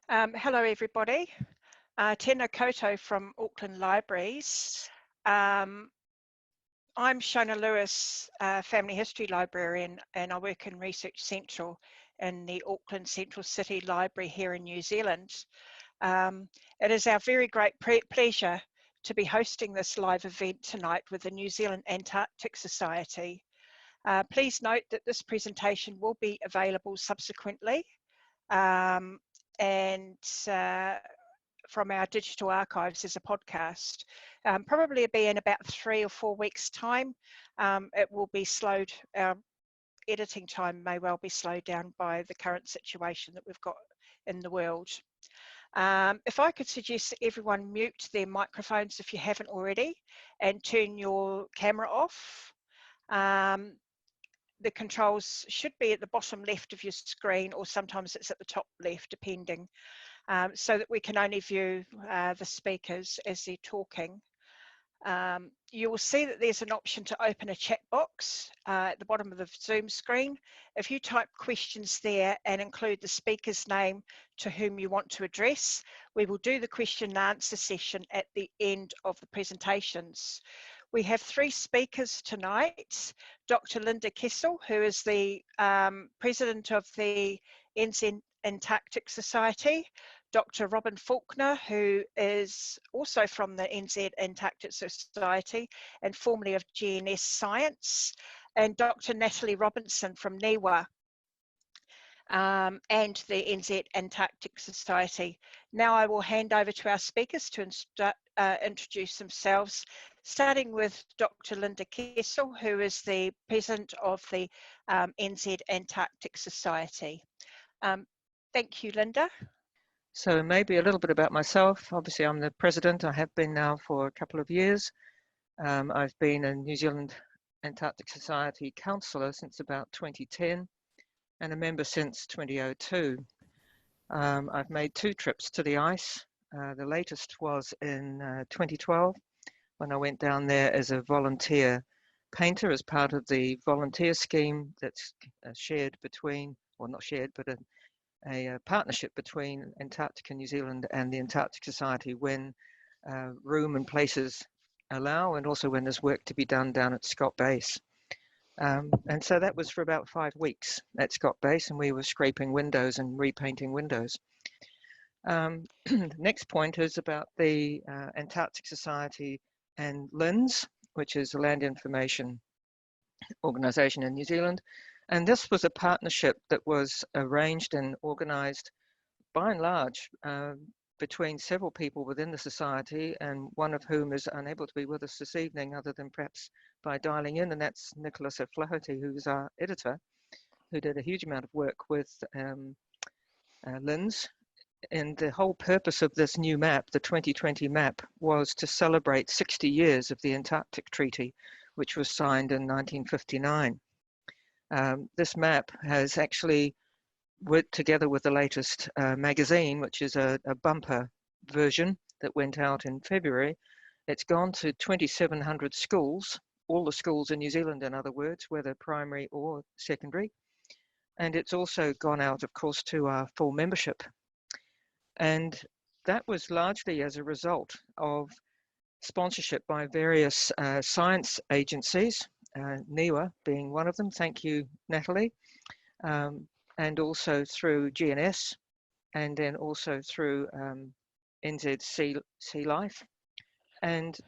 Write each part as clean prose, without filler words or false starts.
Hello everybody, tēnā koutou from Auckland Libraries. I'm Shona Lewis, Family History Librarian, and I work in Research Central in the Auckland Central City Library here in New Zealand. It is our very great pleasure to be hosting this live event tonight with the New Zealand Antarctic Society. Please note that this presentation will be available subsequently. And from our digital archives as a podcast. Probably be in about 3 or 4 weeks' time. It will be slowed, our editing time may well be slowed down by the current situation that we've got in the world. If I could suggest that everyone mute their microphones if you haven't already, and turn your camera off. The controls should be at the bottom left of your screen, or sometimes it's at the top left, depending, so that we can only view the speakers as they're talking. You will see that there's an option to open a chat box at the bottom of the Zoom screen. If you type questions there and include the speaker's name to whom you want to address, we will do the question and answer session at the end of the presentations. We have 3 speakers tonight. Dr. Linda Kessel, who is the President of the NZ Antarctic Society, Dr. Robin Faulkner, who is also from the NZ Antarctic Society and formerly of GNS Science, and Dr. Natalie Robinson from NIWA and the NZ Antarctic Society. Now I will hand over to our speakers to introduce themselves, starting with Dr. Linda Kessel, who is the President of the NZ Antarctic Society. Thank you, Linda. So maybe a little bit about myself. Obviously, I'm the president. I have been now for a couple of years. I've been a New Zealand Antarctic Society councillor since about 2010 and a member since 2002. I've made 2 trips to the ice. The latest was in 2012 when I went down there as a volunteer painter as part of the volunteer scheme that's shared between, or not shared, but a partnership between Antarctica New Zealand and the Antarctic Society when room and places allow, and also when there's work to be done down at Scott Base. And so that was for about 5 weeks at Scott Base, and we were scraping windows and repainting windows. The next point is about the Antarctic Society and LINZ, which is the Land Information Organisation in New Zealand. And this was a partnership that was arranged and organised by and large between several people within the society, and one of whom is unable to be with us this evening other than perhaps by dialing in, and that's Nicholas O'Flaherty, who's our editor, who did a huge amount of work with LINZ. And the whole purpose of this new map, the 2020 map, was to celebrate 60 years of the Antarctic Treaty, which was signed in 1959. This map has actually worked together with the latest magazine, which is a bumper version that went out in February. It's gone to 2,700 schools, all the schools in New Zealand, in other words, whether primary or secondary. And it's also gone out, of course, to our full membership. And that was largely as a result of sponsorship by various science agencies, NIWA being one of them, thank you, Natalie, and also through GNS, and then also through NZ Sea Life. And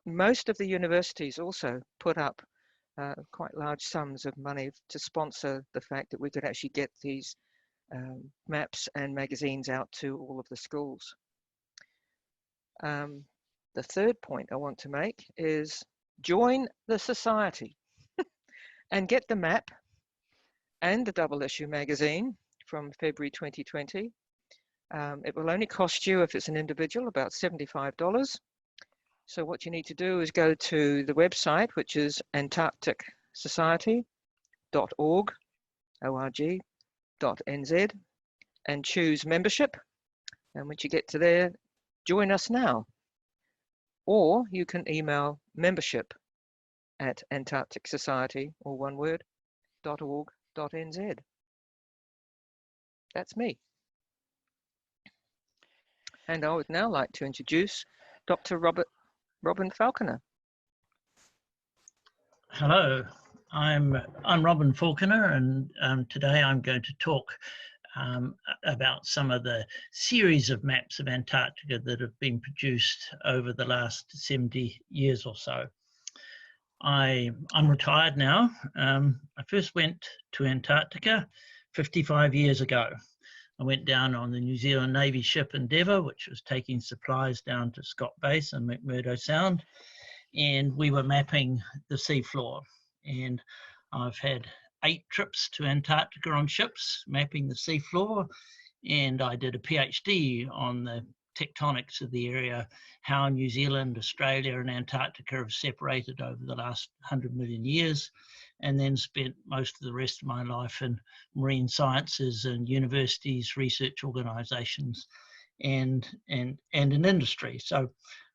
most of the universities also put up quite large sums of money to sponsor the fact that we could actually get these maps and magazines out to all of the schools. The third point I want to make is join the society and get the map and the double issue magazine from February 2020. It will only cost you, if it's an individual, about $75. So what you need to do is go to the website, which is antarcticsociety.org.nz, and choose membership. And once you get to there, join us now. Or you can email membership@antarcticsociety, or one word, .org.nz. That's me. And I would now like to introduce Dr. Robin Falconer. Hello, I'm Robin Falconer, and today I'm going to talk about some of the series of maps of Antarctica that have been produced over the last 70 years or so. I'm retired now. I first went to Antarctica 55 years ago. I went down on the New Zealand Navy ship Endeavour, which was taking supplies down to Scott Base and McMurdo Sound, and we were mapping the seafloor. And I've had 8 trips to Antarctica on ships, mapping the seafloor, and I did a PhD on the tectonics of the area, how New Zealand, Australia and Antarctica have separated over the last 100 million years, and then spent most of the rest of my life in marine sciences and universities, research organisations, and in industry. So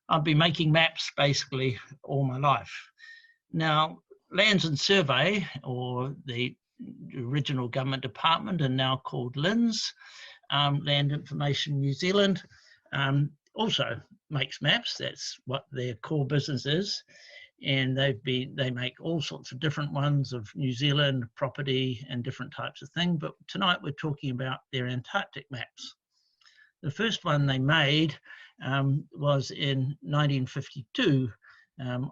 I've been making maps basically all my life. Now, Lands and Survey, or the original government department and now called LINZ, Land Information New Zealand, also makes maps. That's what their core business is. And they make all sorts of different ones of New Zealand, property and different types of things. But tonight we're talking about their Antarctic maps. The first one they made was in 1952.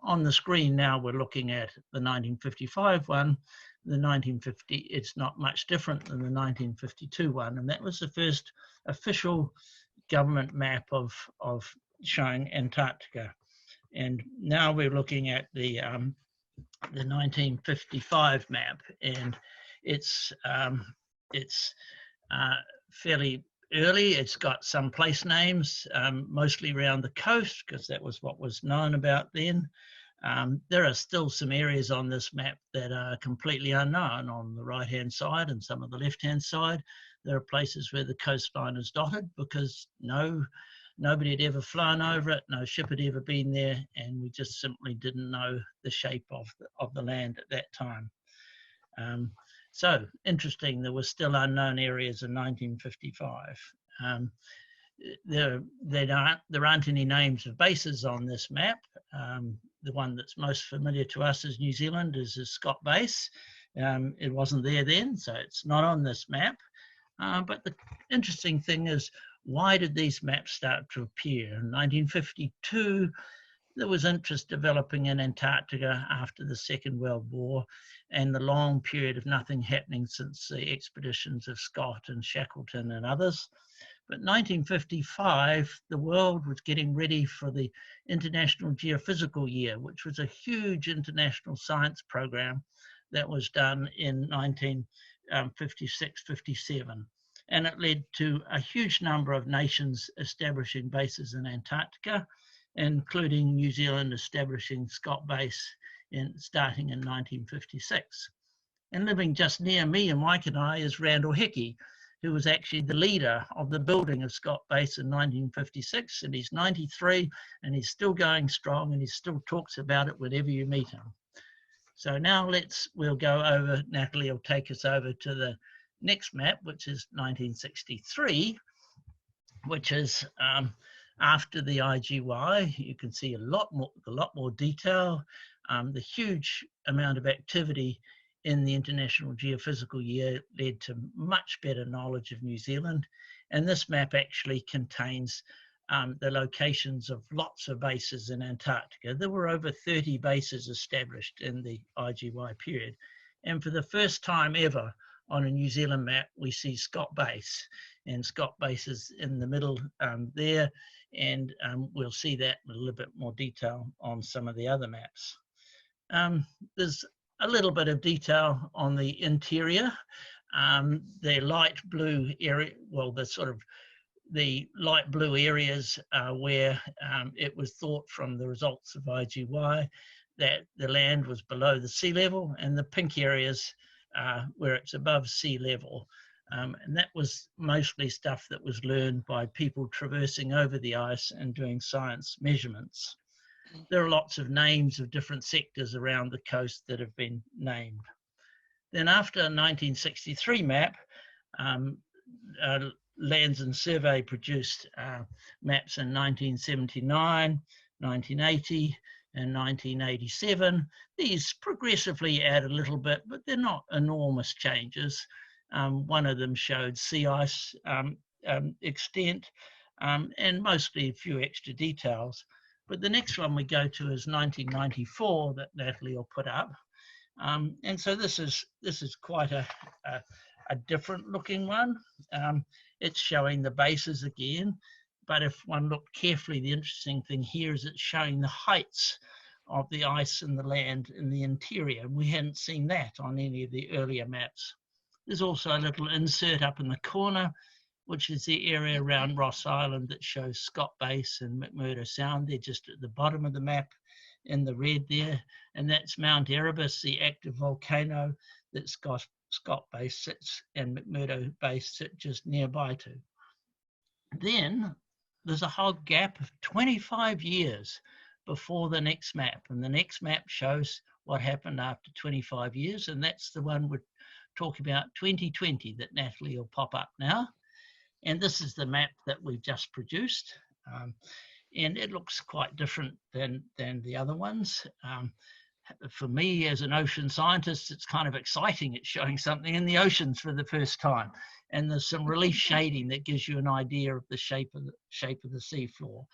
On the screen now we're looking at the 1955 one. The 1950, it's not much different than the 1952 one, and that was the first official government map of showing Antarctica. And now we're looking at the 1955 map, and it's fairly early. It's got some place names, mostly around the coast, because that was what was known about then. There are still some areas on this map that are completely unknown on the right-hand side and some of the left-hand side. There are places where the coastline is dotted because nobody had ever flown over it, no ship had ever been there, and we just simply didn't know the shape of the land at that time. So interesting, there were still unknown areas in 1955. There aren't any names of bases on this map. The one that's most familiar to us as New Zealand is Scott Base. It wasn't there then, so it's not on this map. But the interesting thing is, why did these maps start to appear? In 1952, there was interest developing in Antarctica after the Second World War and the long period of nothing happening since the expeditions of Scott and Shackleton and others. But 1955, the world was getting ready for the International Geophysical Year, which was a huge international science program that was done in 1956-57. And it led to a huge number of nations establishing bases in Antarctica, including New Zealand establishing Scott Base starting in 1956. And living just near me and Mike and I is Randall Hickey, who was actually the leader of the building of Scott Base in 1956, and he's 93 and he's still going strong and he still talks about it whenever you meet him. So now we'll go over, Natalie will take us over to the next map, which is 1963, which is after the IGY. You can see a lot more detail, the huge amount of activity in the International Geophysical Year led to much better knowledge of New Zealand. And this map actually contains the locations of lots of bases in Antarctica. There were over 30 bases established in the IGY period. And for the first time ever on a New Zealand map, we see Scott Base. And Scott Base is in the middle there. And we'll see that in a little bit more detail on some of the other maps. There's a little bit of detail on the interior. The light blue area, well, the light blue areas where it was thought from the results of IGY that the land was below the sea level, and the pink areas where it's above sea level. And that was mostly stuff that was learned by people traversing over the ice and doing science measurements. There are lots of names of different sectors around the coast that have been named. Then after 1963 map, Lands and Survey produced maps in 1979, 1980, and 1987. These progressively add a little bit, but they're not enormous changes. One of them showed sea ice extent, and mostly a few extra details. But the next one we go to is 1994 that Natalie will put up. And so this is quite a different looking one. It's showing the bases again, but if one looked carefully, the interesting thing here is it's showing the heights of the ice and the land in the interior. We hadn't seen that on any of the earlier maps. There's also a little insert up in the corner, which is the area around Ross Island that shows Scott Base and McMurdo Sound. They're just at the bottom of the map in the red there, and that's Mount Erebus, the active volcano that Scott Base sits and McMurdo Base sit just nearby to. Then there's a whole gap of 25 years before the next map, and the next map shows what happened after 25 years, and that's the one we're talking about, 2020, that Natalie will pop up now. And this is the map that we've just produced. And it looks quite different than the other ones. For me, as an ocean scientist, it's kind of exciting. It's showing something in the oceans for the first time. And there's some relief shading that gives you an idea of the shape of the seafloor.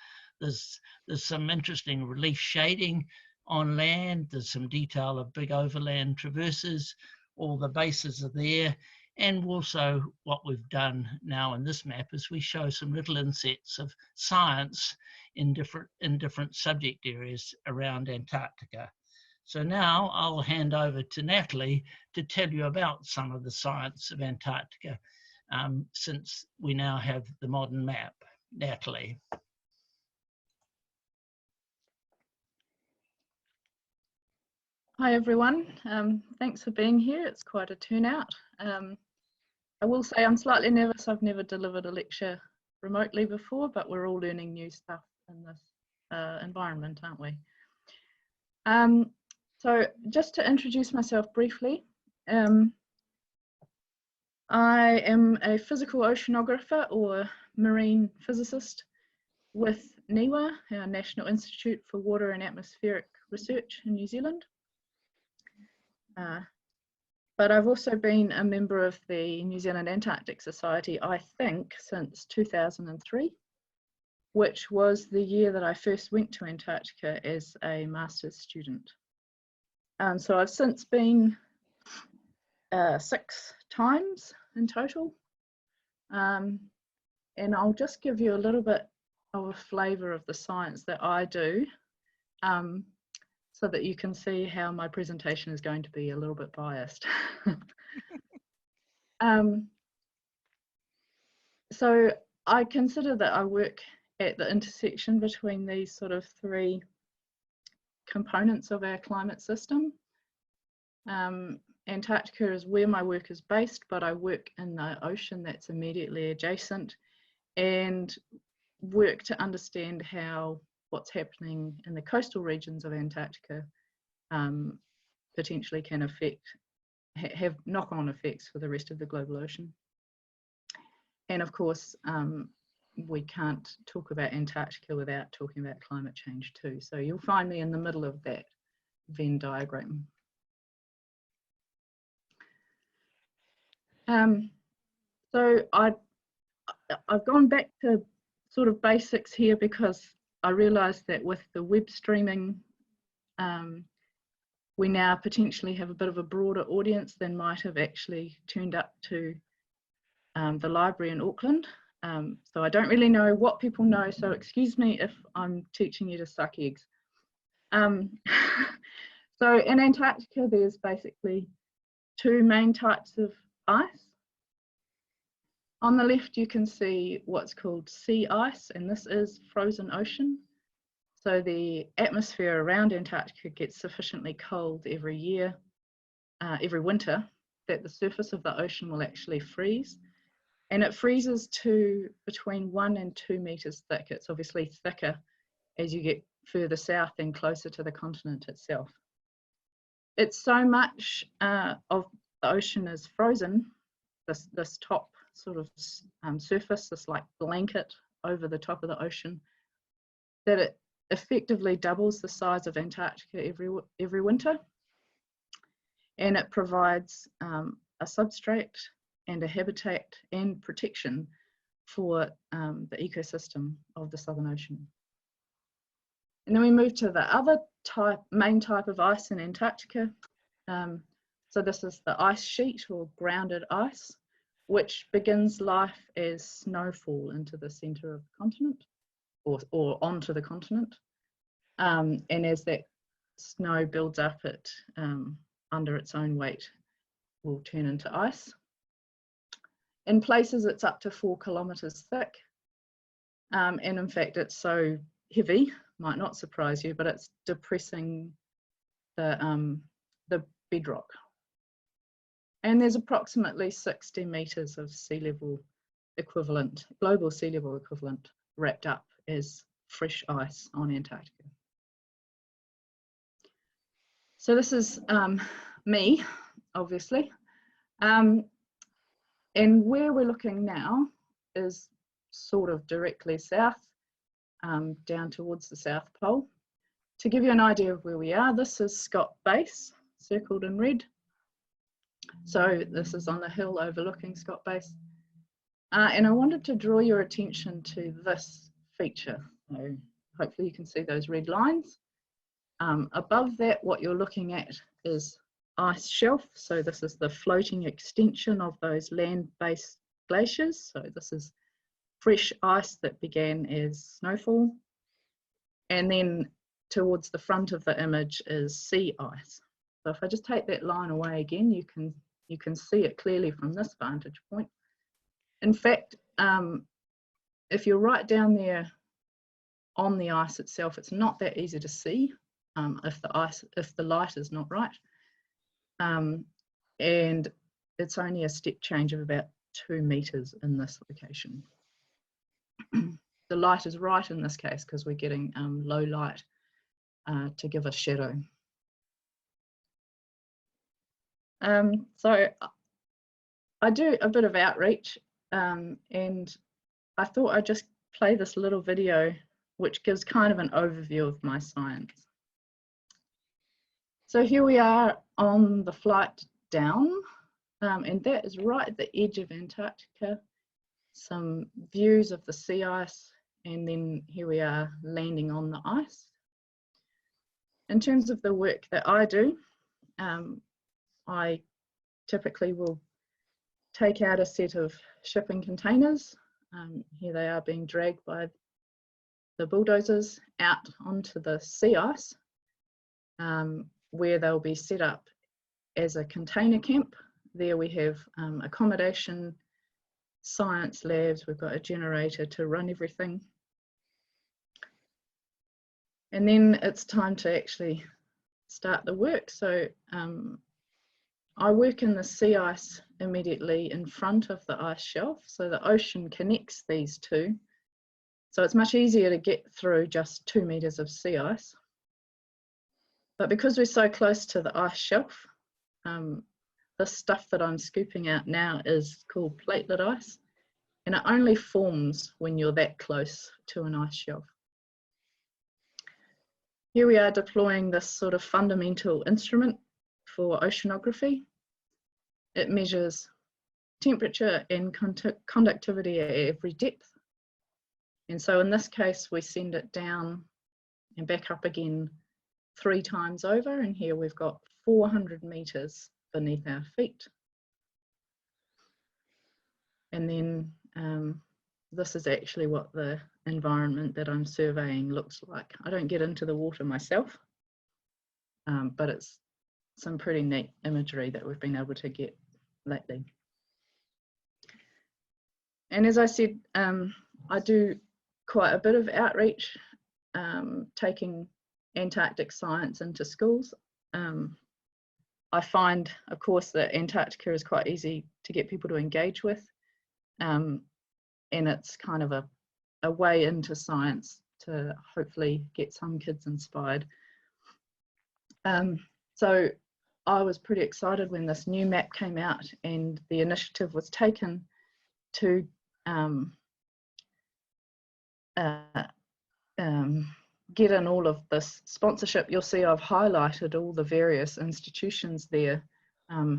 There's some interesting relief shading on land. There's some detail of big overland traverses. All the bases are there. And also what we've done now in this map is we show some little insets of science in different subject areas around Antarctica. So now I'll hand over to Natalie to tell you about some of the science of Antarctica, since we now have the modern map. Natalie. Hi everyone, thanks for being here. It's quite a turnout. I will say I'm slightly nervous. I've never delivered a lecture remotely before, but we're all learning new stuff in this environment, aren't we? So just to introduce myself briefly, I am a physical oceanographer or marine physicist with NIWA, our National Institute for Water and Atmospheric Research in New Zealand. But I've also been a member of the New Zealand Antarctic Society, I think, since 2003, which was the year that I first went to Antarctica as a master's student. So I've since been 6 times in total. And I'll just give you a little bit of a flavour of the science that I do, so that you can see how my presentation is going to be a little bit biased. So I consider that I work at the intersection between these sort of 3 components of our climate system. Antarctica is where my work is based, but I work in the ocean that's immediately adjacent and work to understand how what's happening in the coastal regions of Antarctica potentially can have knock-on effects for the rest of the global ocean. And of course, we can't talk about Antarctica without talking about climate change too. So you'll find me in the middle of that Venn diagram. So I've gone back to sort of basics here because I realised that with the web streaming, we now potentially have a bit of a broader audience than might have actually turned up to the library in Auckland. So I don't really know what people know, so excuse me if I'm teaching you to suck eggs. So in Antarctica, there's basically 2 main types of ice. On the left, you can see what's called sea ice, and this is frozen ocean. So the atmosphere around Antarctica gets sufficiently cold every year, every winter, that the surface of the ocean will actually freeze. And it freezes to between 1 and 2 meters thick. It's obviously thicker as you get further south and closer to the continent itself. It's so much of the ocean is frozen, this top sort of surface, this like blanket over the top of the ocean, that it effectively doubles the size of Antarctica every winter. And it provides a substrate and a habitat and protection for the ecosystem of the Southern Ocean. And then we move to the other main type of ice in Antarctica. So this is the ice sheet, or grounded ice, which begins life as snowfall into the centre of the continent, or onto the continent. And as that snow builds up, it under its own weight will turn into ice. In places it's up to 4 kilometres thick, and in fact it's so heavy, might not surprise you, but it's depressing the bedrock. And there's approximately 60 metres of sea level equivalent, global sea level equivalent, wrapped up as fresh ice on Antarctica. So this is me, obviously. And where we're looking now is sort of directly south, down towards the South Pole. To give you an idea of where we are, this is Scott Base, circled in red. So this is on the hill overlooking Scott Base. And I wanted to draw your attention to this feature. So hopefully you can see those red lines. Above that, what you're looking at is ice shelf. So this is the floating extension of those land-based glaciers. So this is fresh ice that began as snowfall. And then towards the front of the image is sea ice. So if I just take that line away again, you can see it clearly from this vantage point. In fact, if you're right down there on the ice itself, it's not that easy to see if the light is not right. And it's only a step change of about 2 meters in this location. The light is right in this case because we're getting low light to give us shadow. So I do a bit of outreach, and I thought I'd just play this little video which gives kind of an overview of my science. So here we are on the flight down, and that is right at the edge of Antarctica. Some views of the sea ice, and then here we are landing on the ice. In terms of the work that I do, I typically will take out a set of shipping containers. Here they are being dragged by the bulldozers out onto the sea ice, where they'll be set up as a container camp. There we have accommodation, science labs, we've got a generator to run everything. And then it's time to actually start the work. So I work in the sea ice immediately in front of the ice shelf. So the ocean connects these two. So it's much easier to get through just 2 meters of sea ice. But because we're so close to the ice shelf, the stuff that I'm scooping out now is called platelet ice. And it only forms when you're that close to an ice shelf. Here we are deploying this sort of fundamental instrument for oceanography. It measures temperature and conductivity at every depth. And so in this case, we send it down and back up again 3 times over. And here we've got 400 meters beneath our feet. And then this is actually what the environment that I'm surveying looks like. I don't get into the water myself, but it's some pretty neat imagery that we've been able to get lately. And as I said, I do quite a bit of outreach, taking Antarctic science into schools. I find, of course, that Antarctica is quite easy to get people to engage with, and it's kind of a way into science to hopefully get some kids inspired. So I was pretty excited when this new map came out and the initiative was taken to get in all of this sponsorship, you'll see I've highlighted all the various institutions there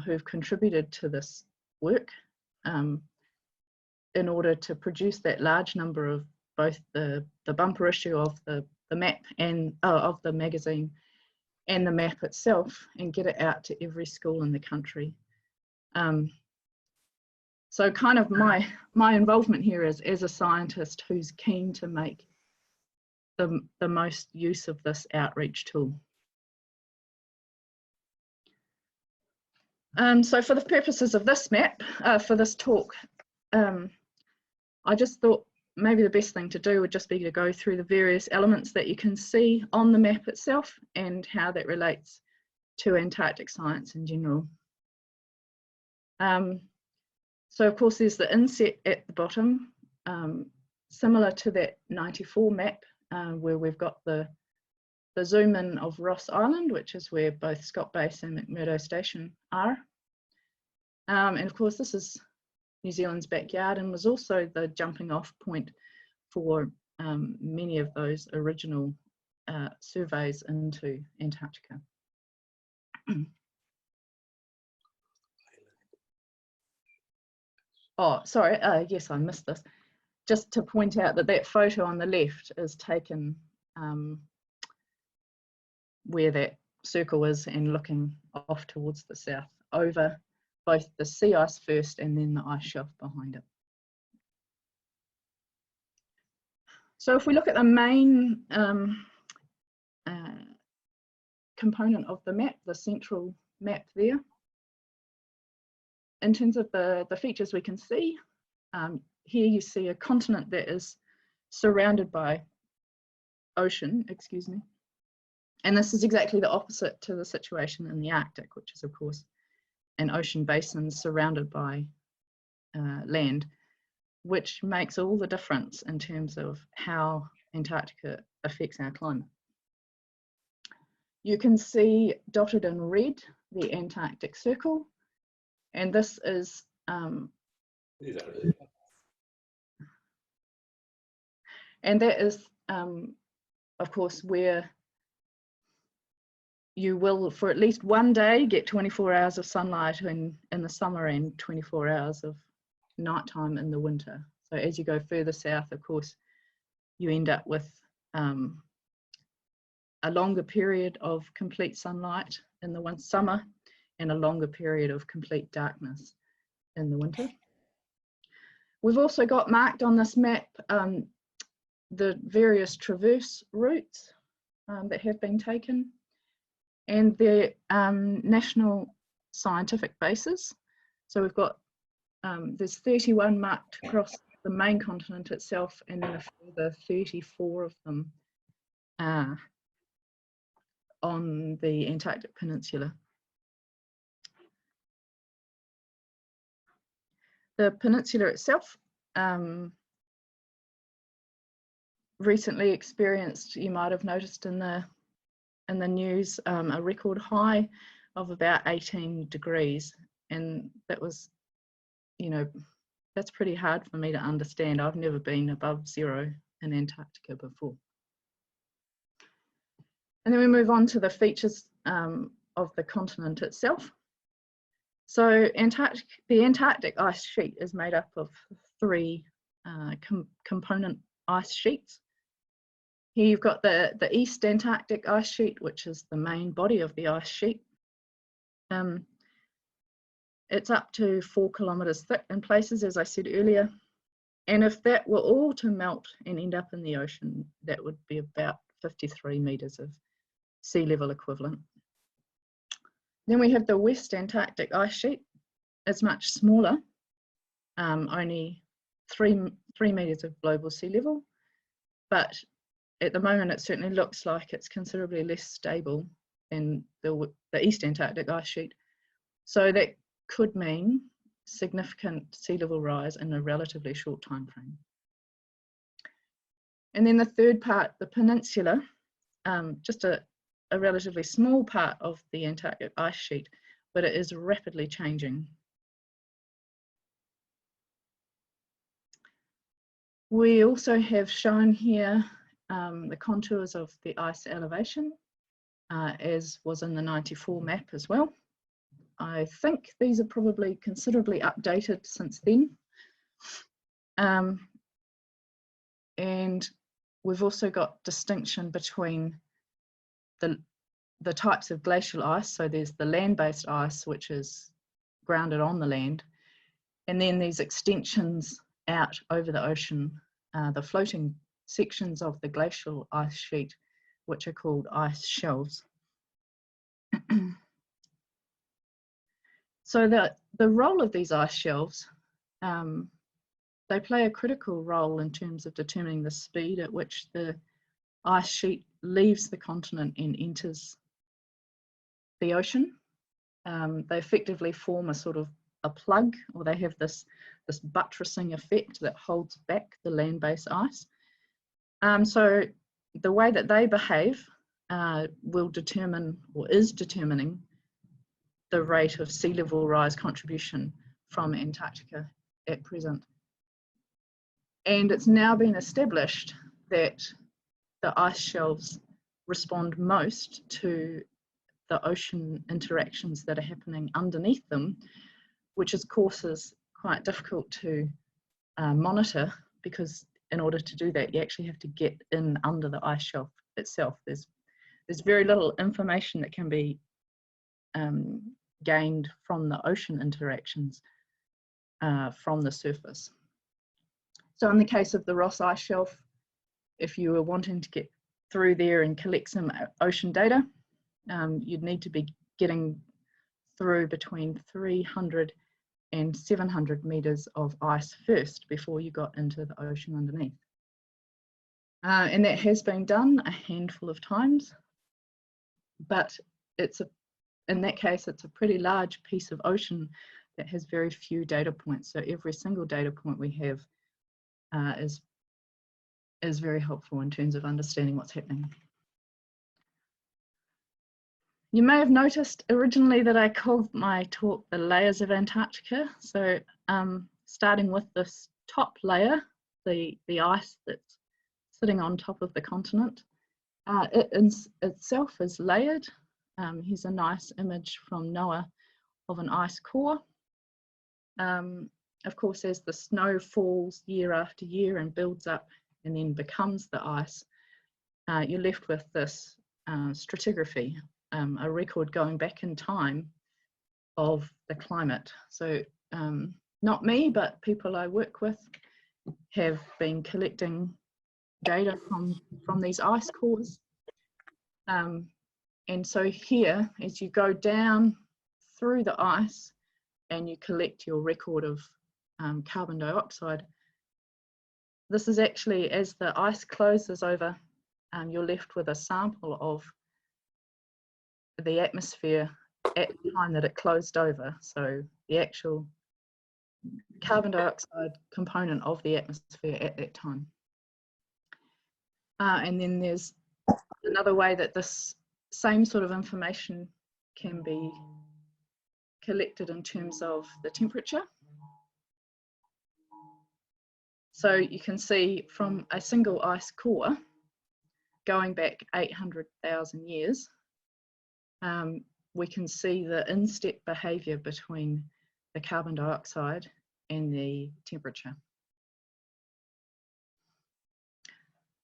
who've contributed to this work in order to produce that large number of both the bumper issue of the map and of the magazine and the map itself, and get it out to every school in the country. So kind of my involvement here is as a scientist who's keen to make the most use of this outreach tool. So for the purposes of this map, for this talk, I just thought maybe the best thing to do would just be to go through the various elements that you can see on the map itself and how that relates to Antarctic science in general. So of course there's the inset at the bottom, similar to that 94 map where we've got the zoom in of Ross Island, which is where both Scott Base and McMurdo Station are. And of course this is New Zealand's backyard and was also the jumping off point for many of those original surveys into Antarctica. Oh, sorry, yes, I missed this. Just to point out that that photo on the left is taken where that circle is and looking off towards the south over both the sea ice first and then the ice shelf behind it. So if we look at the main component of the map, the central map there, in terms of the features we can see, here you see a continent that is surrounded by ocean, excuse me. And this is exactly the opposite to the situation in the Arctic, which is of course an ocean basin surrounded by land, which makes all the difference in terms of how Antarctica affects our climate. You can see dotted in red the Antarctic Circle, and this is and that is of course where you will for at least one day get 24 hours of sunlight in the summer and 24 hours of nighttime in the winter. So as you go further south, of course, you end up with a longer period of complete sunlight in the summer and a longer period of complete darkness in the winter. We've also got marked on this map the various traverse routes that have been taken and their national scientific bases. So we've got, there's 31 marked across the main continent itself, and then a further 34 of them on the Antarctic Peninsula. The peninsula itself recently experienced, you might have noticed in the news, a record high of about 18 degrees, and that was, you know, that's pretty hard for me to understand. I've never been above zero in Antarctica before. And then we move on to the features of the continent itself. So the Antarctic ice sheet is made up of three component ice sheets. Here you've got the East Antarctic ice sheet, which is the main body of the ice sheet. It's up to 4 kilometres thick in places, as I said earlier. And if that were all to melt and end up in the ocean, that would be about 53 metres of sea level equivalent. Then we have the West Antarctic ice sheet. It's much smaller, only 3 metres of global sea level, but at the moment it certainly looks like it's considerably less stable than the East Antarctic ice sheet. So that could mean significant sea level rise in a relatively short time frame. And then the third part, the peninsula, just a relatively small part of the Antarctic ice sheet, but it is rapidly changing. We also have shown here the contours of the ice elevation, as was in the 94 map as well. I think these are probably considerably updated since then. And we've also got distinction between the types of glacial ice. So there's the land-based ice, which is grounded on the land, and then these extensions out over the ocean, the floating sections of the glacial ice sheet, which are called ice shelves. So the role of these ice shelves, they play a critical role in terms of determining the speed at which the ice sheet leaves the continent and enters the ocean. They effectively form a sort of a plug, or they have this buttressing effect that holds back the land-based ice. So the way that they behave will determine, or is determining, the rate of sea level rise contribution from Antarctica at present. And it's now been established that the ice shelves respond most to the ocean interactions that are happening underneath them, which of course is quite difficult to monitor, because in order to do that you actually have to get in under the ice shelf itself. There's very little information that can be gained from the ocean interactions from the surface. So in the case of the Ross Ice Shelf, if you were wanting to get through there and collect some ocean data, you'd need to be getting through between 300 and 700 meters of ice first before you got into the ocean underneath. And that has been done a handful of times, but in that case, it's a pretty large piece of ocean that has very few data points. So every single data point we have is very helpful in terms of understanding what's happening. You may have noticed originally that I called my talk the layers of Antarctica. So starting with this top layer, the ice that's sitting on top of the continent, it in itself is layered. Here's a nice image from NOAA of an ice core. Of course, as the snow falls year after year and builds up and then becomes the ice, you're left with this stratigraphy, a record going back in time of the climate. So not me, but people I work with have been collecting data from these ice cores. And so here, as you go down through the ice and you collect your record of carbon dioxide, this is actually, as the ice closes over, you're left with a sample of the atmosphere at the time that it closed over. So the actual carbon dioxide component of the atmosphere at that time. And then there's another way that this same sort of information can be collected in terms of the temperature. So you can see from a single ice core going back 800,000 years, we can see the in-step behaviour between the carbon dioxide and the temperature.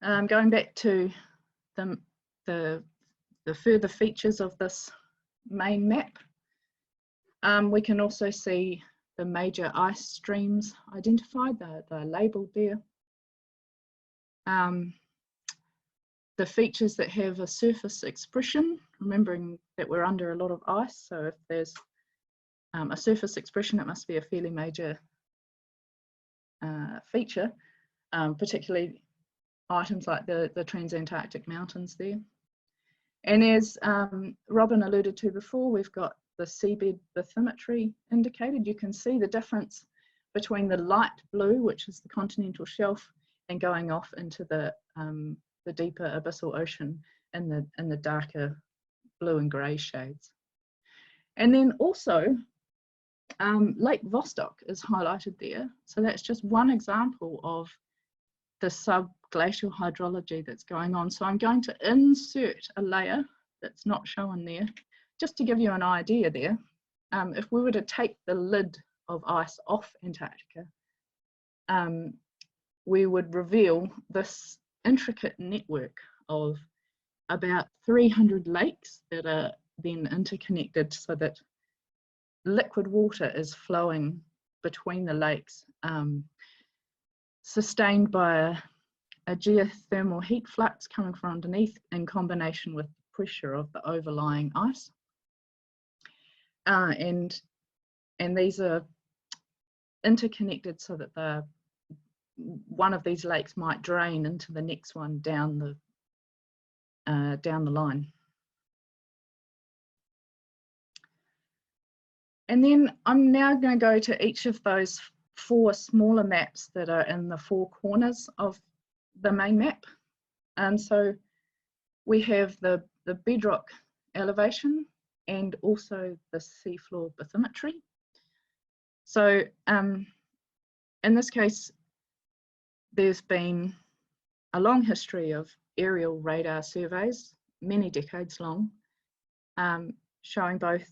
Going back to the further features of this main map, we can also see the major ice streams identified, they're labelled there. The features that have a surface expression, remembering that we're under a lot of ice, so if there's a surface expression, it must be a fairly major feature, particularly items like the Transantarctic mountains there. And as Robin alluded to before, we've got the seabed bathymetry indicated. You can see the difference between the light blue, which is the continental shelf, and going off into the deeper abyssal ocean in the darker blue and grey shades. And then also Lake Vostok is highlighted there. So that's just one example of the subglacial hydrology that's going on. So I'm going to insert a layer that's not shown there, just to give you an idea there. If we were to take the lid of ice off Antarctica, we would reveal this intricate network of about 300 lakes that are then interconnected so that liquid water is flowing between the lakes, sustained by a geothermal heat flux coming from underneath in combination with the pressure of the overlying ice. And these are interconnected so that one of these lakes might drain into the next one down the line. And then I'm now going to go to each of those 4 smaller maps that are in the 4 corners of the main map. And so we have the bedrock elevation and also the seafloor bathymetry. So in this case, there's been a long history of aerial radar surveys, many decades long, showing both,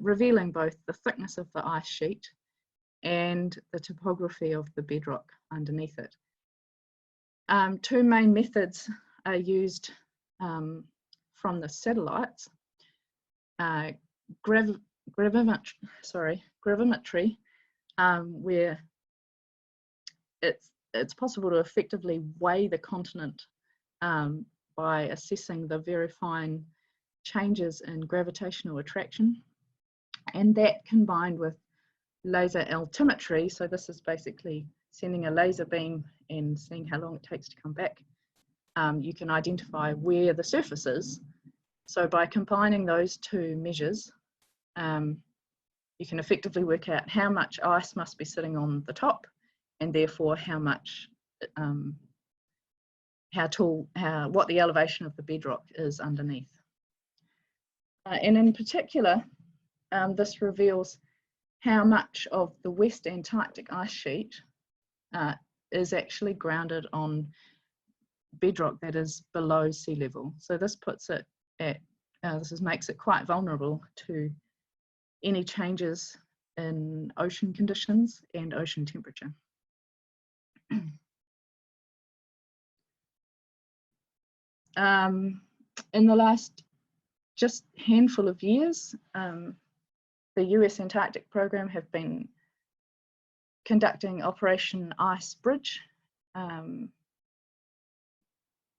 revealing both the thickness of the ice sheet and the topography of the bedrock underneath it. 2 main methods are used from the satellites. Gravimetry, where it's possible to effectively weigh the continent by assessing the very fine changes in gravitational attraction, and that combined with laser altimetry, so this is basically sending a laser beam and seeing how long it takes to come back, you can identify where the surface is. So by combining those 2 measures, you can effectively work out how much ice must be sitting on the top, and therefore how much, what the elevation of the bedrock is underneath. And in particular, this reveals how much of the West Antarctic ice sheet is actually grounded on bedrock that is below sea level. So this puts it at, makes it quite vulnerable to any changes in ocean conditions and ocean temperature. In the last just handful of years, the US Antarctic program have been conducting Operation Ice Bridge,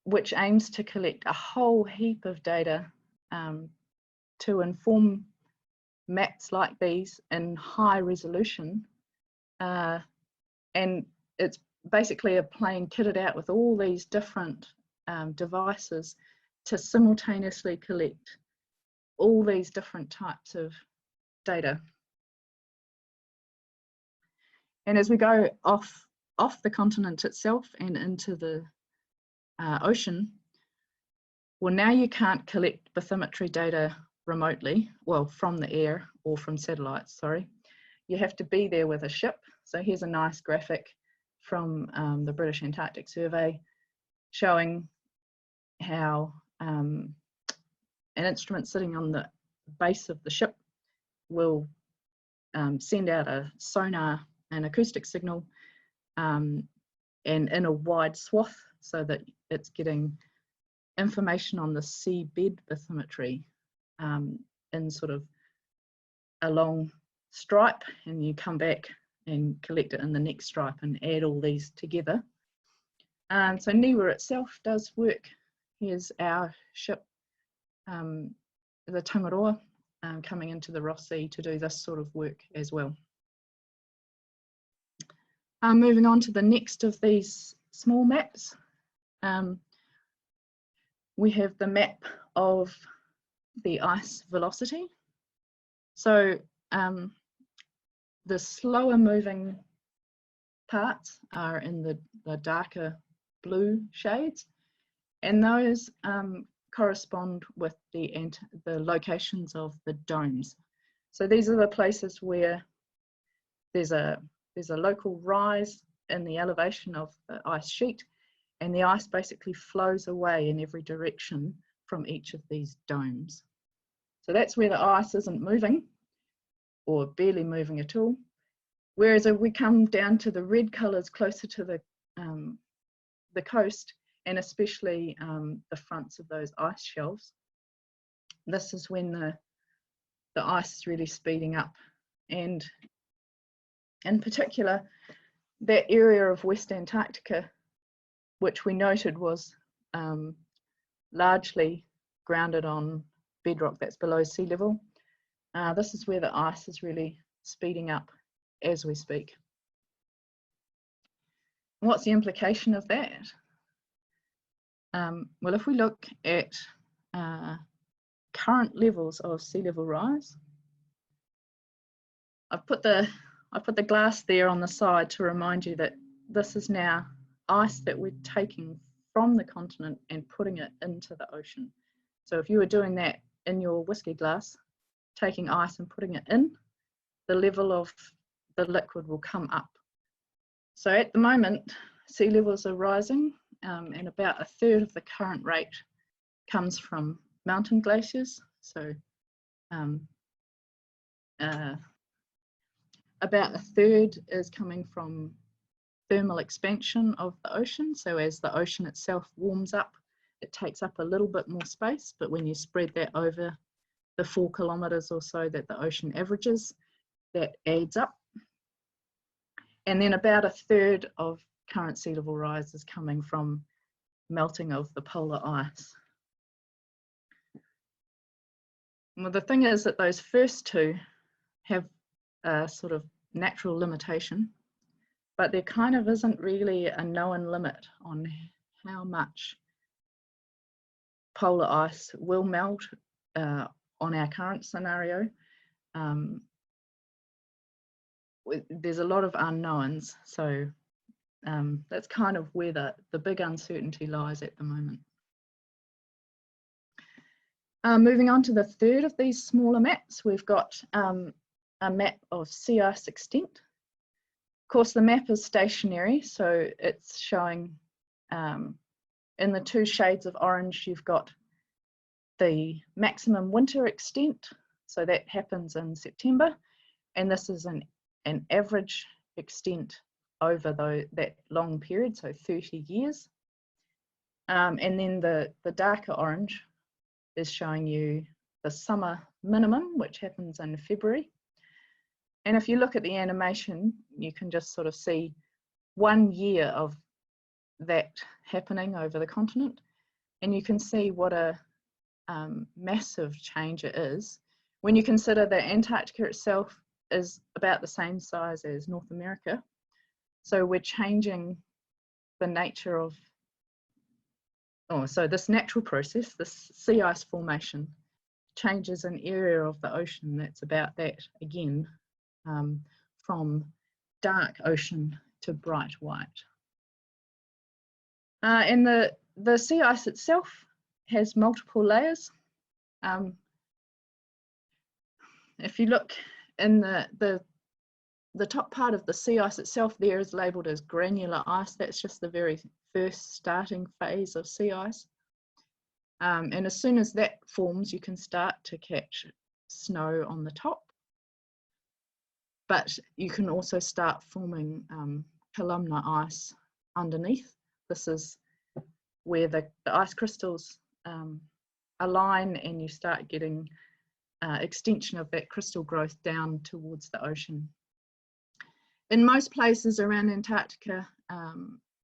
which aims to collect a whole heap of data to inform maps like these in high resolution. And it's basically a plane kitted out with all these different devices to simultaneously collect all these different types of data. And as we go off the continent itself and into the ocean, well, now you can't collect bathymetry data remotely, well, from the air or from satellites, sorry. You have to be there with a ship. So here's a nice graphic from the British Antarctic Survey showing how an instrument sitting on the base of the ship will send out a sonar and acoustic signal and in a wide swath so that it's getting information on the seabed bathymetry in sort of a long stripe, and you come back and collect it in the next stripe and add all these together. So NIWA itself does work. Here's our ship, the Tangaroa, coming into the Ross Sea to do this sort of work as well. Moving on to the next of these small maps, we have the map of the ice velocity. So the slower moving parts are in the darker blue shades, and those correspond with the locations of the domes. So these are the places where there's a local rise in the elevation of the ice sheet, and the ice basically flows away in every direction from each of these domes. So that's where the ice isn't moving, or barely moving at all. Whereas if we come down to the red colours closer to the coast, and especially the fronts of those ice shelves, this is when the ice is really speeding up. And in particular, that area of West Antarctica, which we noted was largely grounded on bedrock that's below sea level, this is where the ice is really speeding up as we speak. What's the implication of that? Well, if we look at current levels of sea level rise, I've put the glass there on the side to remind you that this is now ice that we're taking from the continent and putting it into the ocean. So if you were doing that in your whiskey glass, taking ice and putting it in, the level of the liquid will come up. So at the moment, sea levels are rising, and about a third of the current rate comes from mountain glaciers. So about a third is coming from thermal expansion of the ocean. So as the ocean itself warms up, it takes up a little bit more space, but when you spread that over the 4 kilometres or so that the ocean averages, that adds up. And then about a third of current sea level rise is coming from melting of the polar ice. Well, the thing is that those first two have a sort of natural limitation, but there kind of isn't really a known limit on how much polar ice will melt on our current scenario. There's a lot of unknowns, so that's kind of where the big uncertainty lies at the moment. Moving on to the third of these smaller maps, we've got a map of sea ice extent. Of course, the map is stationary, so it's showing in the 2 shades of orange, you've got the maximum winter extent, so that happens in September, and this is an average extent over that long period, so 30 years. And then the darker orange is showing you the summer minimum, which happens in February. And if you look at the animation, you can just sort of see 1 year of that happening over the continent, and you can see what a massive change it is when you consider that Antarctica itself is about the same size as North America. So we're changing the nature of, so this natural process, this sea ice formation, changes an area of the ocean that's about that again, from dark ocean to bright white. And the sea ice itself has multiple layers. If you look in the top part of the sea ice itself, there is labelled as granular ice. That's just the very first starting phase of sea ice. And as soon as that forms, you can start to catch snow on the top. But you can also start forming columnar ice underneath. This is where the ice crystals align, and you start getting extension of that crystal growth down towards the ocean. In most places around Antarctica,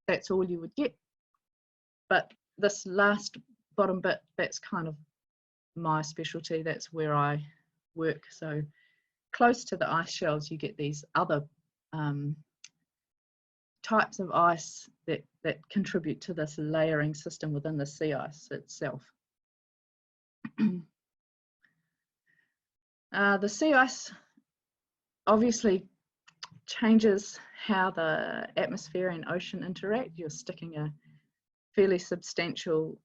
that's all you would get. But this last bottom bit, that's kind of my specialty. That's where I work. So close to the ice shelves, you get these other types of ice that contribute to this layering system within the sea ice itself. The sea ice obviously changes how the atmosphere and ocean interact. You're sticking a fairly substantial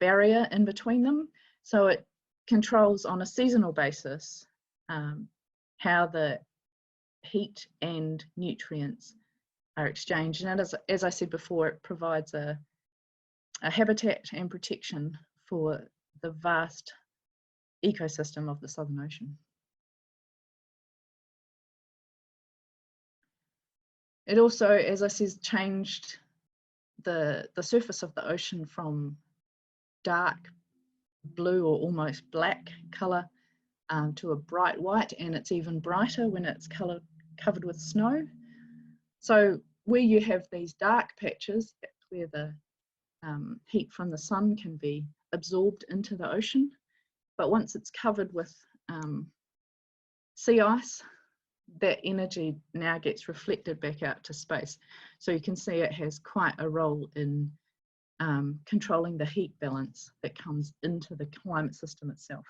barrier in between them, so it controls on a seasonal basis how the heat and nutrients are exchanged. And as I said before, it provides a habitat and protection for the vast ecosystem of the Southern Ocean. It also, as I said, changed the surface of the ocean from dark blue or almost black colour to a bright white, and it's even brighter when it's covered with snow. So where you have these dark patches, that's where the heat from the sun can be absorbed into the ocean. But once it's covered with sea ice, that energy now gets reflected back out to space. So you can see it has quite a role in controlling the heat balance that comes into the climate system itself.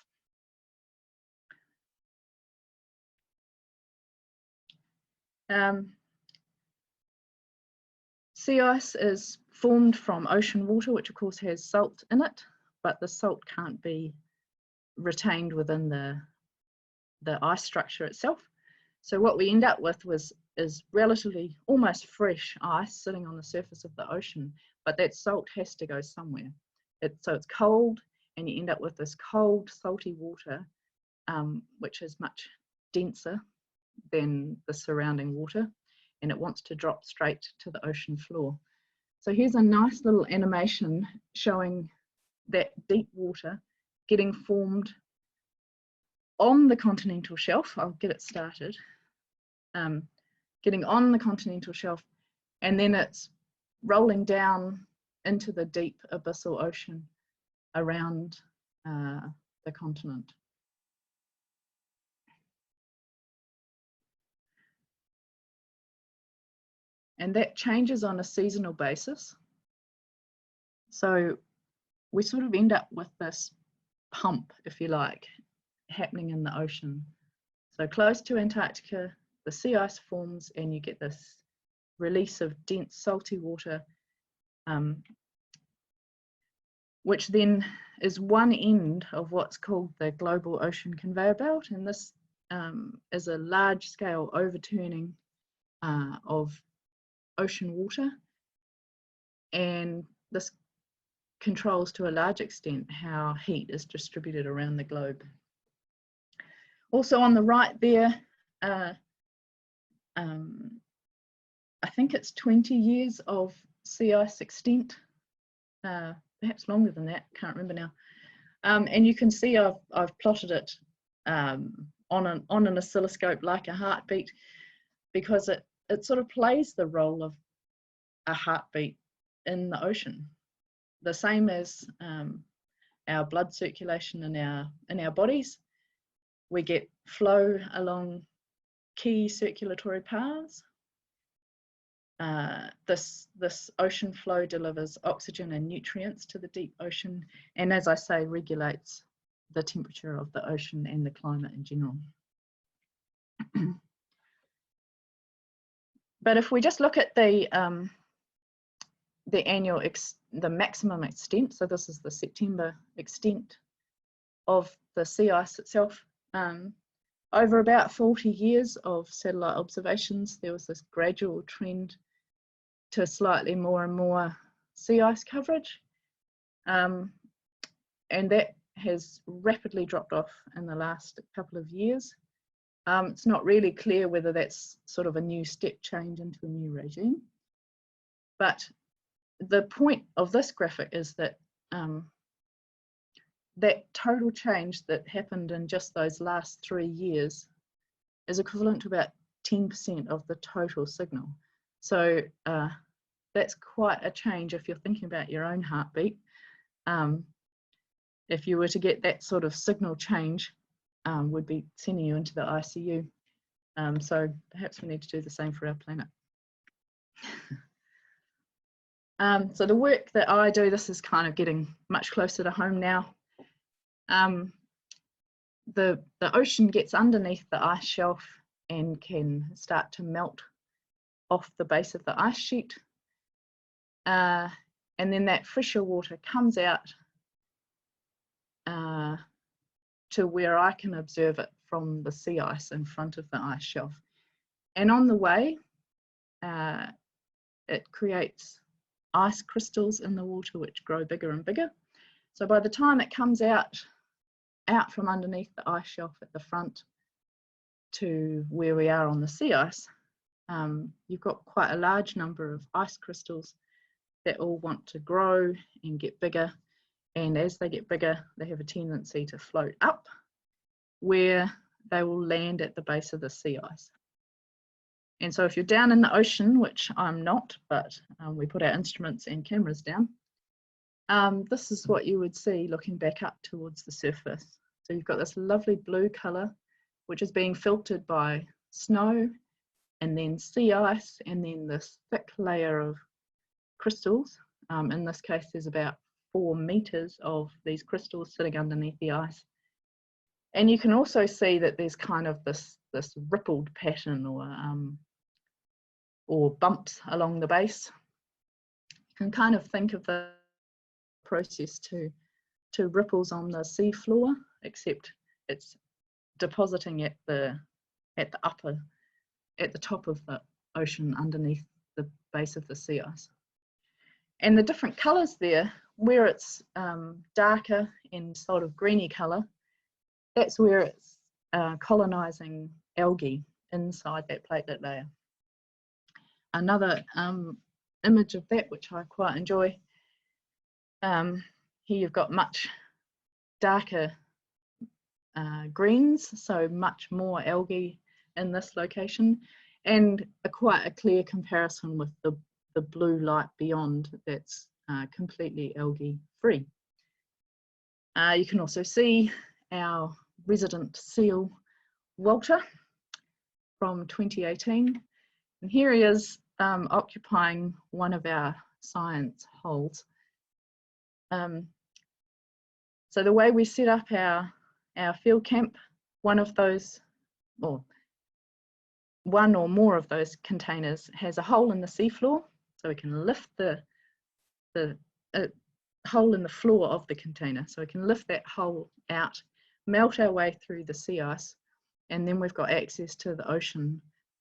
Sea ice is formed from ocean water, which of course has salt in it, but the salt can't be retained within the ice structure itself. So what we end up with is relatively almost fresh ice sitting on the surface of the ocean, but that salt has to go somewhere. So it's cold, and you end up with this cold, salty water, which is much denser than the surrounding water, and it wants to drop straight to the ocean floor. So here's a nice little animation showing that deep water getting formed on the continental shelf. I'll get it started. Getting on the continental shelf, and then it's rolling down into the deep abyssal ocean around the continent. And that changes on a seasonal basis. So we sort of end up with this pump, if you like, happening in the ocean. So close to Antarctica, the sea ice forms and you get this release of dense salty water, which then is one end of what's called the global ocean conveyor belt. And this is a large scale overturning of ocean water. And this controls to a large extent how heat is distributed around the globe. Also on the right there, I think it's 20 years of sea ice extent, perhaps longer than that, can't remember now. And you can see I've plotted it on an oscilloscope like a heartbeat, because it sort of plays the role of a heartbeat in the ocean, the same as our blood circulation in our bodies. We get flow along key circulatory paths. This ocean flow delivers oxygen and nutrients to the deep ocean, and as I say, regulates the temperature of the ocean and the climate in general. But if we just look at the maximum extent, so this is the September extent of the sea ice itself, over about 40 years of satellite observations, there was this gradual trend to slightly more and more sea ice coverage, and that has rapidly dropped off in the last couple of years. It's not really clear whether that's sort of a new step change into a new regime, but the point of this graphic is that that total change that happened in just those last 3 years is equivalent to about 10% of the total signal. So that's quite a change if you're thinking about your own heartbeat. If you were to get that sort of signal change, would be sending you into the ICU. So perhaps we need to do the same for our planet. So the work that I do, this is kind of getting much closer to home now. The ocean gets underneath the ice shelf and can start to melt off the base of the ice sheet. And then that fresher water comes out to where I can observe it from the sea ice in front of the ice shelf. And on the way, it creates ice crystals in the water which grow bigger and bigger. So by the time it comes out from underneath the ice shelf at the front to where we are on the sea ice, you've got quite a large number of ice crystals that all want to grow and get bigger. And as they get bigger, they have a tendency to float up, where they will land at the base of the sea ice. And so if you're down in the ocean, which I'm not, but we put our instruments and cameras down, this is what you would see looking back up towards the surface. So you've got this lovely blue colour, which is being filtered by snow, and then sea ice, and then this thick layer of crystals. In this case, there's about 4 meters of these crystals sitting underneath the ice. And you can also see that there's kind of this rippled pattern or bumps along the base. You can kind of think of the process to ripples on the sea floor, except it's depositing at the top of the ocean underneath the base of the sea ice. And the different colours there, where it's darker and sort of greeny colour, that's where it's colonising algae inside that platelet layer. Another image of that, which I quite enjoy, here you've got much darker greens, so much more algae in this location, and quite a clear comparison with the blue light beyond that's completely algae free. You can also see our resident seal Walter from 2018, and here he is occupying one of our science holes. So the way we set up our field camp, one or more of those containers has a hole in the seafloor, so we can lift the hole in the floor of the container, so we can lift that hole out, melt our way through the sea ice, and then we've got access to the ocean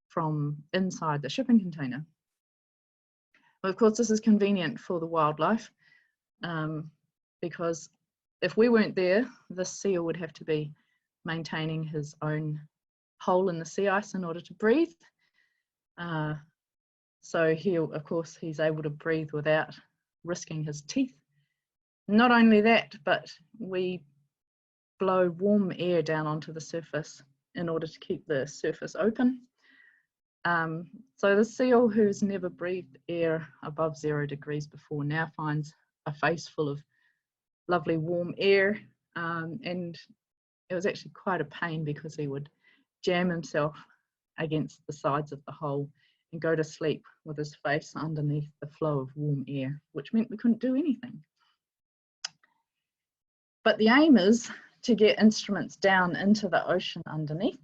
from inside the shipping container. Well, of course, this is convenient for the wildlife, because if we weren't there, this seal would have to be maintaining his own hole in the sea ice in order to breathe. So of course, he's able to breathe without risking his teeth. Not only that, but we blow warm air down onto the surface in order to keep the surface open. So the seal, who's never breathed air above 0 degrees before, now finds a face full of lovely warm air, and it was actually quite a pain because he would jam himself against the sides of the hole and go to sleep with his face underneath the flow of warm air, which meant we couldn't do anything. But the aim is to get instruments down into the ocean underneath,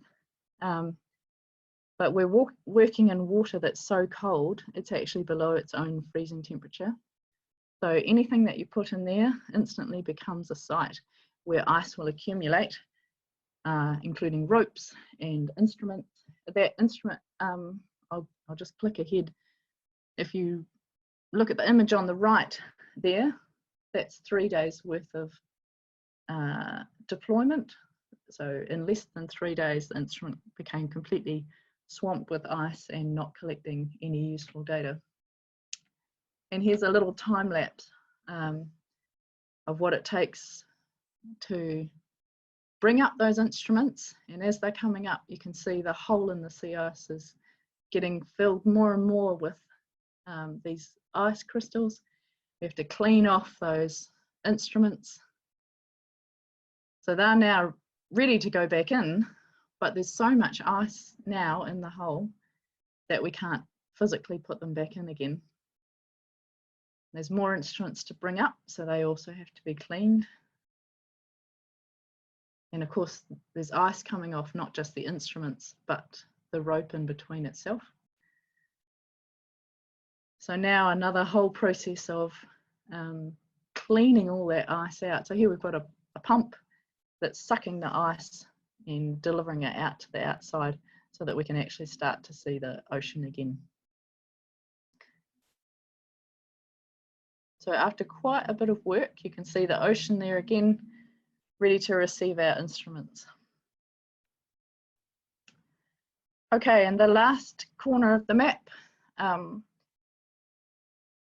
but we're working in water that's so cold, it's actually below its own freezing temperature. So anything that you put in there instantly becomes a site where ice will accumulate, including ropes and instruments. That instrument, I'll just click ahead. If you look at the image on the right there, that's 3 days worth of deployment. So in less than 3 days, the instrument became completely swamped with ice and not collecting any useful data. And here's a little time lapse of what it takes to bring up those instruments. And as they're coming up, you can see the hole in the sea ice is getting filled more and more with these ice crystals. We have to clean off those instruments. So they're now ready to go back in, but there's so much ice now in the hole that we can't physically put them back in again. There's more instruments to bring up, so they also have to be cleaned. And of course, there's ice coming off not just the instruments, but the rope in between itself. So now another whole process of cleaning all that ice out. So here we've got a pump that's sucking the ice and delivering it out to the outside so that we can actually start to see the ocean again. So after quite a bit of work, you can see the ocean there again, ready to receive our instruments. Okay, and the last corner of the map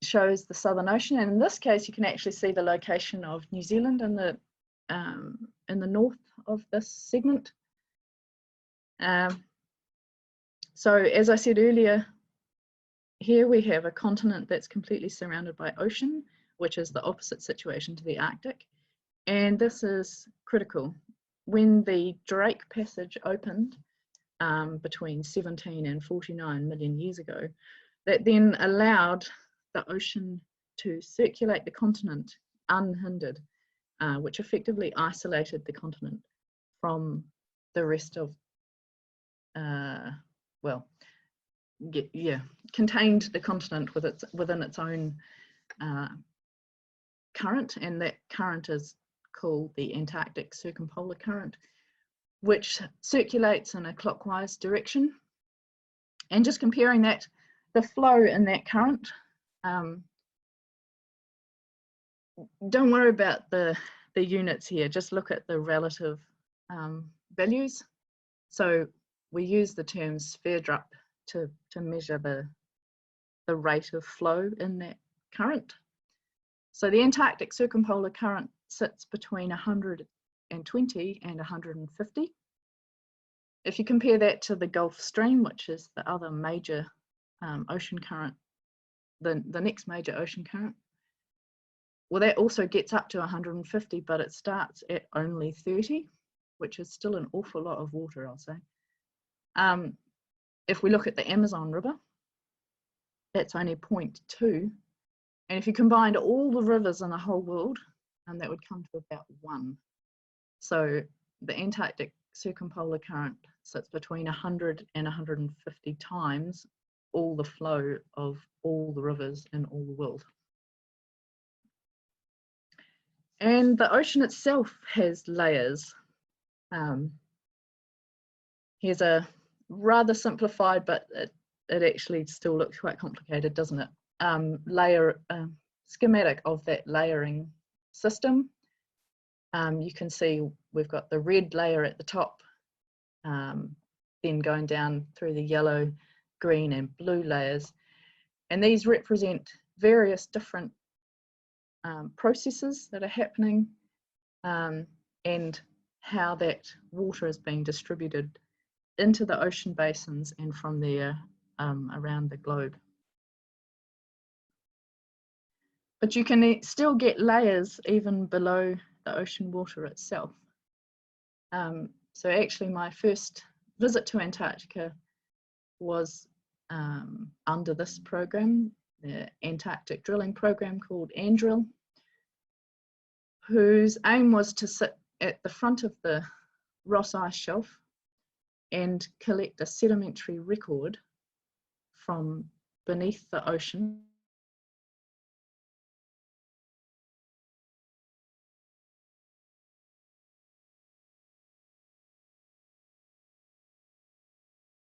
shows the Southern Ocean, and in this case you can actually see the location of New Zealand in the north of this segment. So as I said earlier, here we have a continent that's completely surrounded by ocean, which is the opposite situation to the Arctic, and this is critical. When the Drake Passage opened between 17 and 49 million years ago, that then allowed the ocean to circulate the continent unhindered, which effectively isolated the continent from the rest of, contained the continent within its own current, and that current is called the Antarctic Circumpolar Current, which circulates in a clockwise direction. And just comparing that, the flow in that current, don't worry about the units here, just look at the relative values. So we use the term sphere-drup to measure the rate of flow in that current. So the Antarctic Circumpolar Current sits between 120 and 150. If you compare that to the Gulf Stream, which is the other major ocean current, the next major ocean current, well, that also gets up to 150, but it starts at only 30, which is still an awful lot of water, I'll say. If we look at the Amazon River, that's only 0.2. And if you combined all the rivers in the whole world, that would come to about 1. So the Antarctic Circumpolar Current sits between 100 and 150 times all the flow of all the rivers in all the world. And the ocean itself has layers. Here's a rather simplified, but it actually still looks quite complicated, doesn't it? Schematic of that layering system. You can see we've got the red layer at the top, then going down through the yellow, green and blue layers. And these represent various different processes that are happening and how that water is being distributed into the ocean basins and from there around the globe. But you can still get layers even below the ocean water itself. So actually my first visit to Antarctica was under this program, the Antarctic drilling program called ANDRIL, whose aim was to sit at the front of the Ross Ice Shelf and collect a sedimentary record from beneath the ocean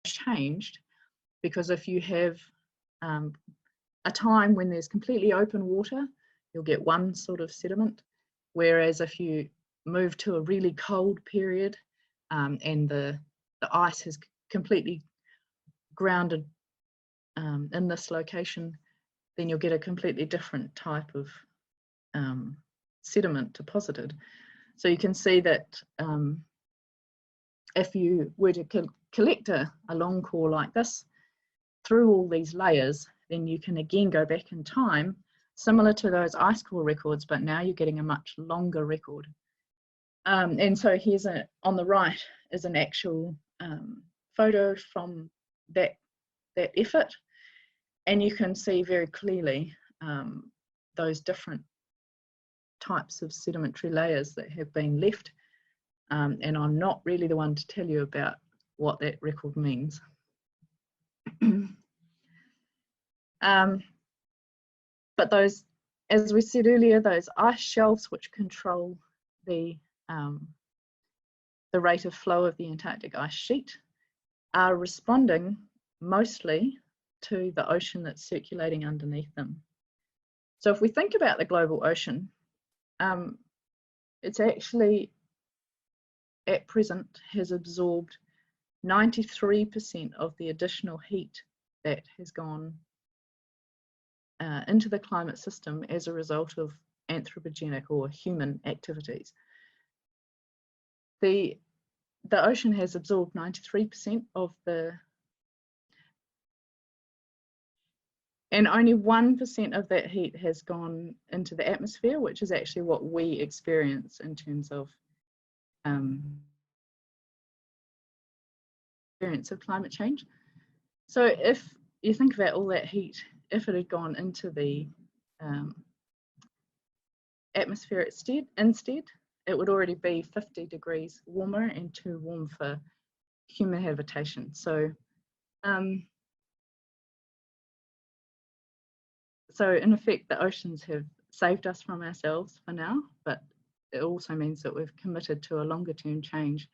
changed, because if you have a time when there's completely open water, you'll get one sort of sediment, whereas if you move to a really cold period and the ice has completely grounded in this location, then you'll get a completely different type of sediment deposited. So you can see that if you were to collect a long core like this through all these layers, then you can again go back in time, similar to those ice core records, but now you're getting a much longer record. And so here's on the right is an actual photo from that effort, and you can see very clearly those different types of sedimentary layers that have been left, and I'm not really the one to tell you about what that record means. But those, as we said earlier, those ice shelves which control the rate of flow of the Antarctic ice sheet are responding mostly to the ocean that's circulating underneath them. So if we think about the global ocean, it's actually at present has absorbed 93% of the additional heat that has gone into the climate system as a result of anthropogenic or human activities. The ocean has absorbed 93% of the, and only 1% of that heat has gone into the atmosphere, which is actually what we experience in terms of experience of climate change. So if you think about all that heat, if it had gone into the atmosphere instead, it would already be 50 degrees warmer and too warm for human habitation. So so in effect, the oceans have saved us from ourselves for now, but it also means that we've committed to a longer term change,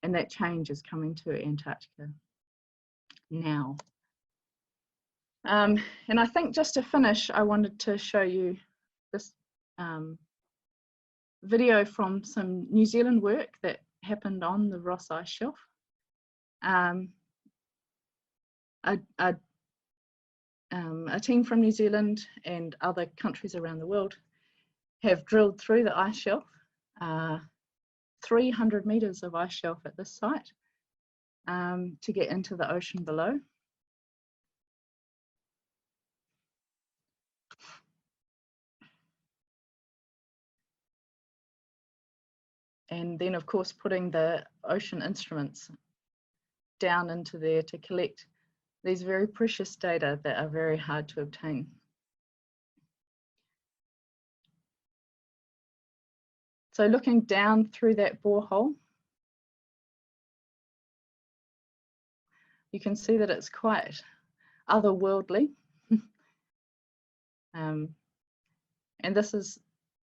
and that change is coming to Antarctica now. And I think just to finish, I wanted to show you this video from some New Zealand work that happened on the Ross Ice Shelf. A team from New Zealand and other countries around the world have drilled through the ice shelf, 300 meters of ice shelf at this site, to get into the ocean below. And then, of course, putting the ocean instruments down into there to collect these very precious data that are very hard to obtain. So looking down through that borehole, you can see that it's quite otherworldly. And this is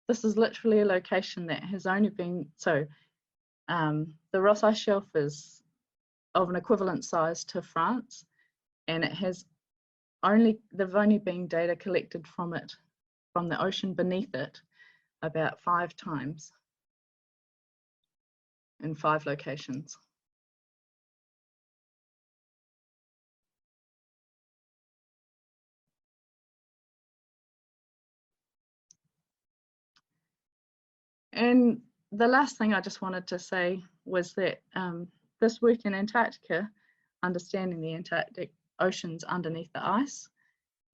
literally a location that has only been, so the Ross Ice Shelf is of an equivalent size to France, and it has they've only been data collected from it, from the ocean beneath it, about 5 times in 5 locations. And the last thing I just wanted to say was that this work in Antarctica, understanding the Antarctic oceans underneath the ice,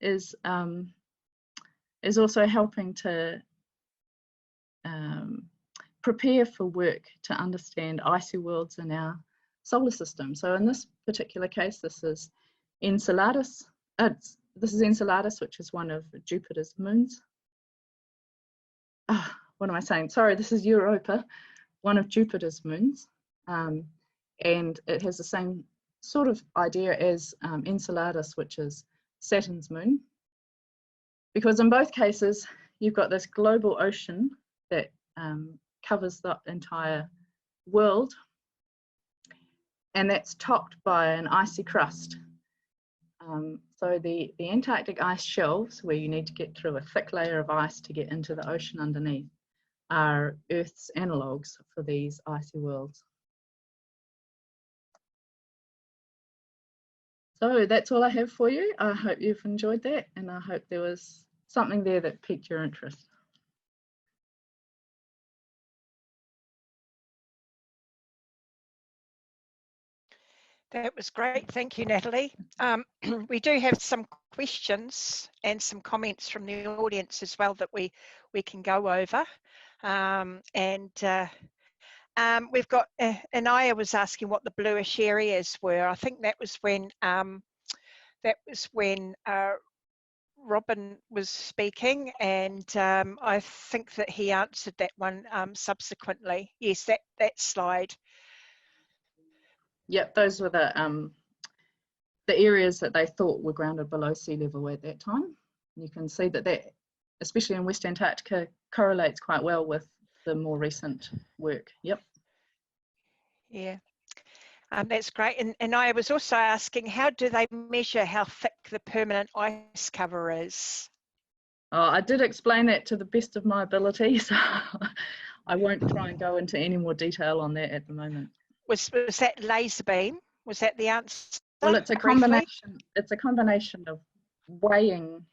is also helping to prepare for work to understand icy worlds in our solar system. So in this particular case, this is Enceladus. This is Enceladus, which is one of Jupiter's moons. What am I saying? Sorry, this is Europa, one of Jupiter's moons. And it has the same sort of idea as Enceladus, which is Saturn's moon. Because in both cases, you've got this global ocean that covers the entire world, and that's topped by an icy crust. So the Antarctic ice shelves, where you need to get through a thick layer of ice to get into the ocean underneath, are Earth's analogues for these icy worlds. So that's all I have for you. I hope you've enjoyed that, and I hope there was something there that piqued your interest. That was great. Thank you, Natalie. We do have some questions and some comments from the audience as well that we can go over. We've got, Anaya was asking what the bluish areas were. I think that was when Robin was speaking, and I think that he answered that one subsequently. Yes, that slide. Yep, those were the areas that they thought were grounded below sea level at that time. You can see that, especially in West Antarctica, correlates quite well with the more recent work. Yep. Yeah, that's great. And I was also asking, how do they measure how thick the permanent ice cover is? I did explain that to the best of my ability, so I won't try and go into any more detail on that at the moment. Was that laser beam? Was that the answer? Well, it's a briefly? combination. It's a combination of weighing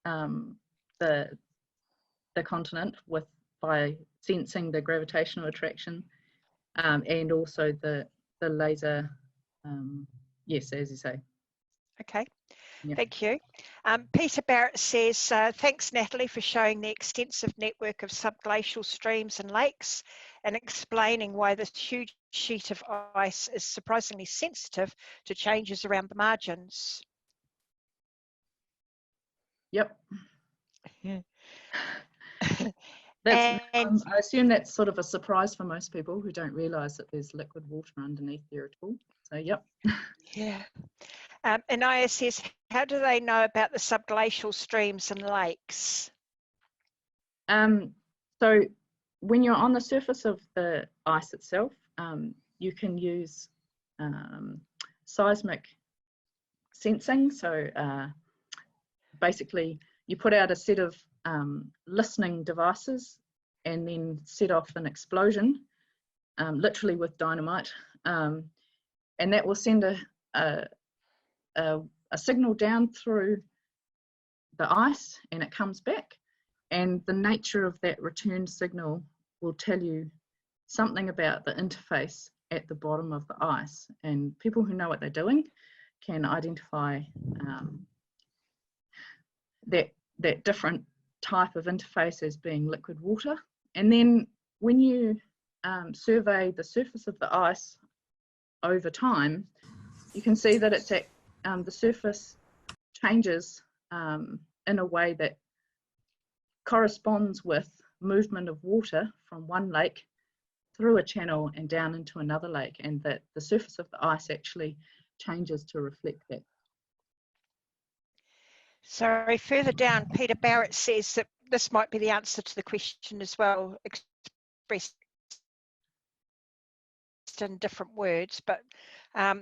the continent by sensing the gravitational attraction, and also the laser. Yes, as you say. Okay. Yeah. Thank you. Peter Barrett says, thanks Natalie for showing the extensive network of subglacial streams and lakes and explaining why this huge sheet of ice is surprisingly sensitive to changes around the margins. Yep. Yeah. I And assume that's sort of a surprise for most people who don't realise that there's liquid water underneath there at all. So, yep. yeah. And Aya says, how do they know about the subglacial streams and lakes? So when you're on the surface of the ice itself, you can use seismic sensing. So basically, you put out a set of listening devices and then set off an explosion, literally with dynamite, and that will send a signal down through the ice, and it comes back, and the nature of that returned signal will tell you something about the interface at the bottom of the ice, and people who know what they're doing can identify that different type of interface as being liquid water. And then when you survey the surface of the ice over time, you can see that it's at the surface changes in a way that corresponds with movement of water from one lake through a channel and down into another lake, and that the surface of the ice actually changes to reflect that. Sorry, further down, Peter Barrett says that this might be the answer to the question as well, expressed in different words, but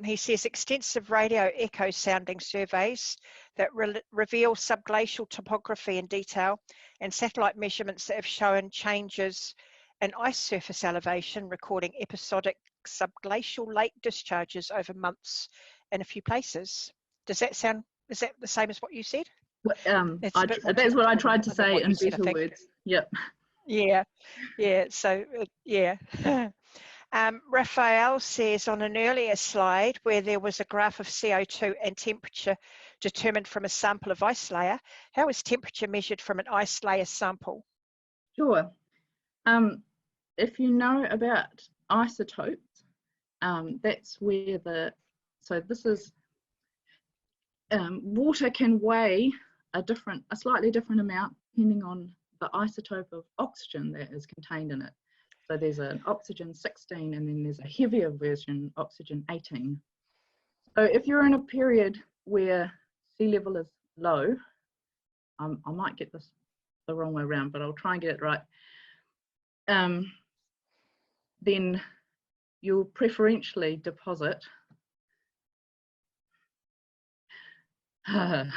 he says extensive radio echo sounding surveys that reveal subglacial topography in detail and satellite measurements that have shown changes in ice surface elevation, recording episodic subglacial lake discharges over months in a few places. Does that sound, is that the same as what you said? That's what I tried to say in better words. Yep. Yeah, yeah, so yeah. Raphael says on an earlier slide where there was a graph of CO2 and temperature determined from a sample of ice layer, how is temperature measured from an ice layer sample? Sure. If you know about isotopes, that's where so this is, water can weigh a slightly different amount depending on the isotope of oxygen that is contained in it. So there's an oxygen 16 and then there's a heavier version, oxygen 18. So if you're in a period where sea level is low, I might get this the wrong way around, but I'll try and get it right. Then you'll preferentially deposit. I'm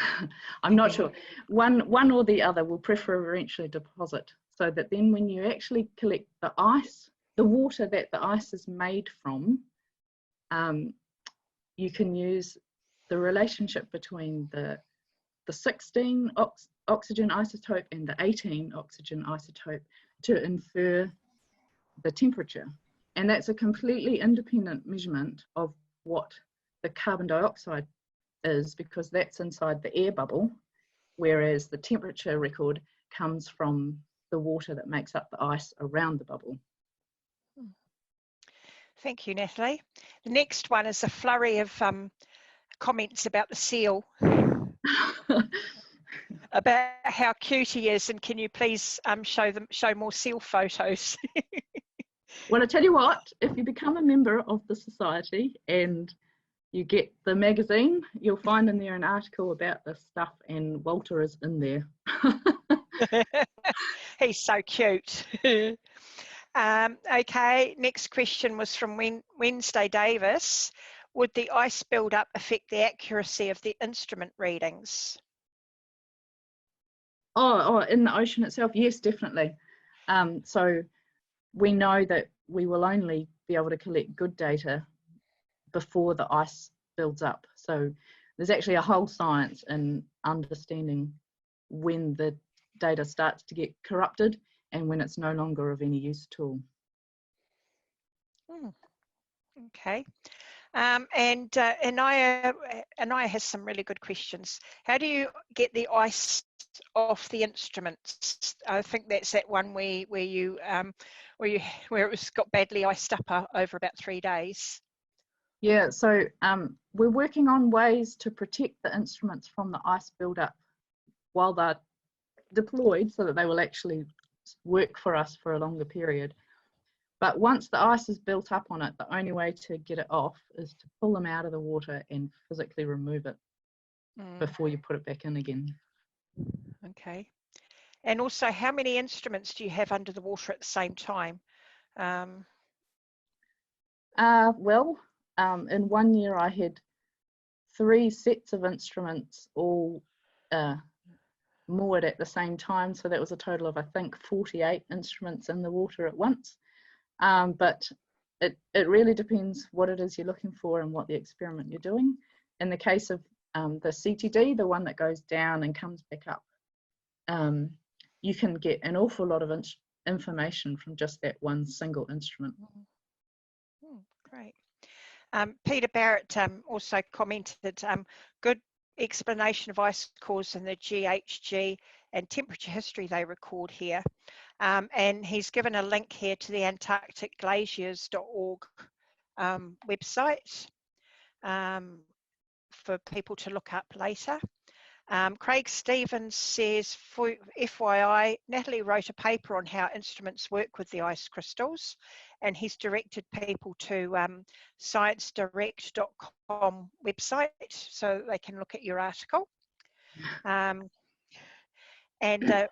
not sure. One or the other will preferentially deposit, so that then when you actually collect the ice, the water that the ice is made from, you can use the relationship between the 16 oxygen isotope and the 18 oxygen isotope to infer the temperature. And that's a completely independent measurement of what the carbon dioxide is, because that's inside the air bubble, whereas the temperature record comes from the water that makes up the ice around the bubble. Thank you, Natalie. The next one is a flurry of comments about the seal, about how cute he is, and can you please show more seal photos? Well, I tell you what, if you become a member of the society and you get the magazine, you'll find in there an article about this stuff, and Walter is in there. He's so cute. Okay, next question was from Wednesday Davis. Would the ice build-up affect the accuracy of the instrument readings? Oh, in the ocean itself, yes, definitely. So we know that we will only be able to collect good data before the ice builds up. So there's actually a whole science in understanding when the data starts to get corrupted and when it's no longer of any use at all. Okay. And Anaya has some really good questions. How do you get the ice off the instruments? I think that's that one where it was got badly iced up over about 3 days. Yeah, so we're working on ways to protect the instruments from the ice buildup while they're deployed, so that they will actually work for us for a longer period. But once the ice is built up on it, the only way to get it off is to pull them out of the water and physically remove it before you put it back in again. Okay. And also, how many instruments do you have under the water at the same time? In 1 year I had 3 sets of instruments all moored at the same time. So that was a total of, I think, 48 instruments in the water at once. But it really depends what it is you're looking for and what the experiment you're doing. In the case of the CTD, the one that goes down and comes back up, you can get an awful lot of information from just that one single instrument. Great. Peter Barrett also commented, good explanation of ice cores in the GHG and temperature history they record here. And he's given a link here to the antarcticglaciers.org website for people to look up later. Craig Stevens says, for FYI, Natalie wrote a paper on how instruments work with the ice crystals, and he's directed people to sciencedirect.com website so they can look at your article. And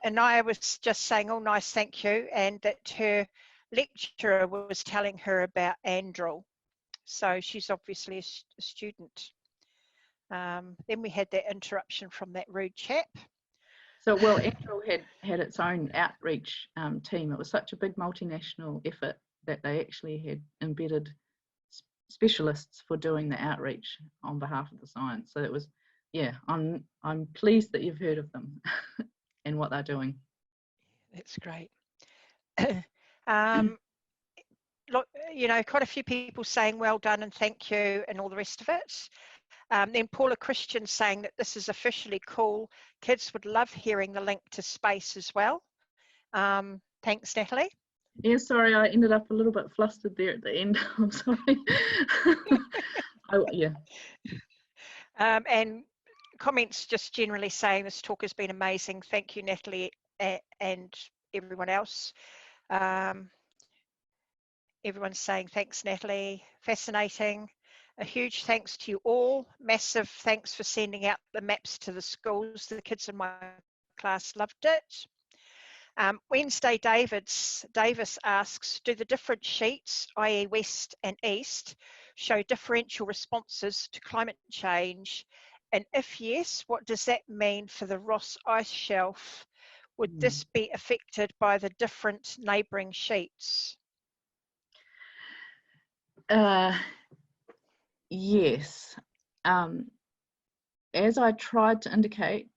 Anaya was just saying, oh, nice, thank you, and that her lecturer was telling her about Andrel. So she's obviously a student. Then we had that interruption from that rude chap. So, well, Andrel had its own outreach team. It was such a big multinational effort that they actually had embedded specialists for doing the outreach on behalf of the science. So it was, yeah, I'm pleased that you've heard of them and what they're doing. That's great. Look, you know, quite a few people saying well done and thank you and all the rest of it. Then Paula Christian saying that this is officially cool. Kids would love hearing the link to space as well. Thanks, Natalie. Yeah, sorry, I ended up a little bit flustered there at the end. I'm sorry. Yeah. And comments just generally saying this talk has been amazing. Thank you, Natalie, and everyone else. Everyone's saying thanks, Natalie. Fascinating. A huge thanks to you all. Massive thanks for sending out the maps to the schools. The kids in my class loved it. Wednesday Davis asks, do the different sheets, i.e. west and east, show differential responses to climate change? And if yes, what does that mean for the Ross Ice Shelf? Would this be affected by the different neighbouring sheets? Yes. As I tried to indicate,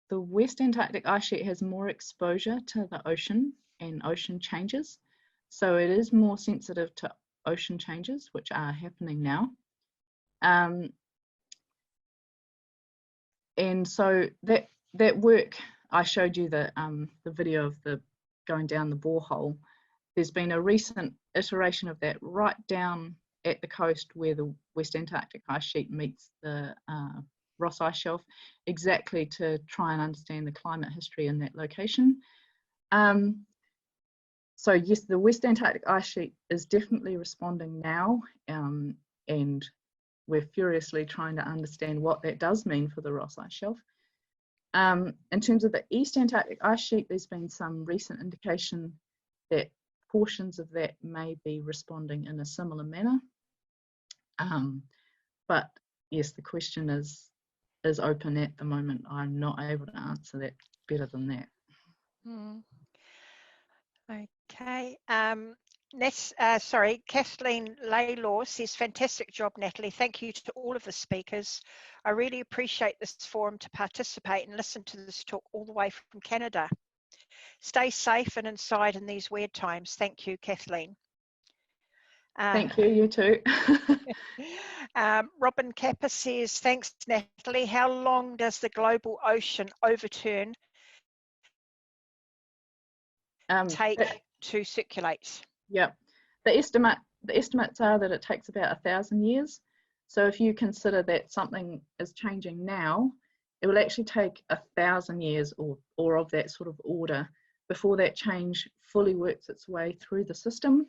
the West Antarctic ice sheet has more exposure to the ocean and ocean changes. So it is more sensitive to ocean changes, which are happening now. And so that work, I showed you the video of the going down the borehole. There's been a recent iteration of that right down at the coast where the West Antarctic ice sheet meets the Ross Ice Shelf, exactly to try and understand the climate history in that location. So yes, the West Antarctic ice sheet is definitely responding now, and we're furiously trying to understand what that does mean for the Ross Ice Shelf. In terms of the East Antarctic ice sheet, there's been some recent indication that portions of that may be responding in a similar manner. But yes, the question is, is open at the moment. I'm not able to answer that better than that. Okay. Kathleen Laylaw says, fantastic job, Natalie. Thank you to all of the speakers. I really appreciate this forum to participate and listen to this talk all the way from Canada. Stay safe and inside in these weird times. Thank you, Kathleen. Thank you, you too. Robin Kappa says, thanks, Natalie. How long does the global ocean overturn take to circulate? Yeah, the estimates are that it takes about 1,000 years. So if you consider that something is changing now, it will actually take 1,000 years or of that sort of order before that change fully works its way through the system.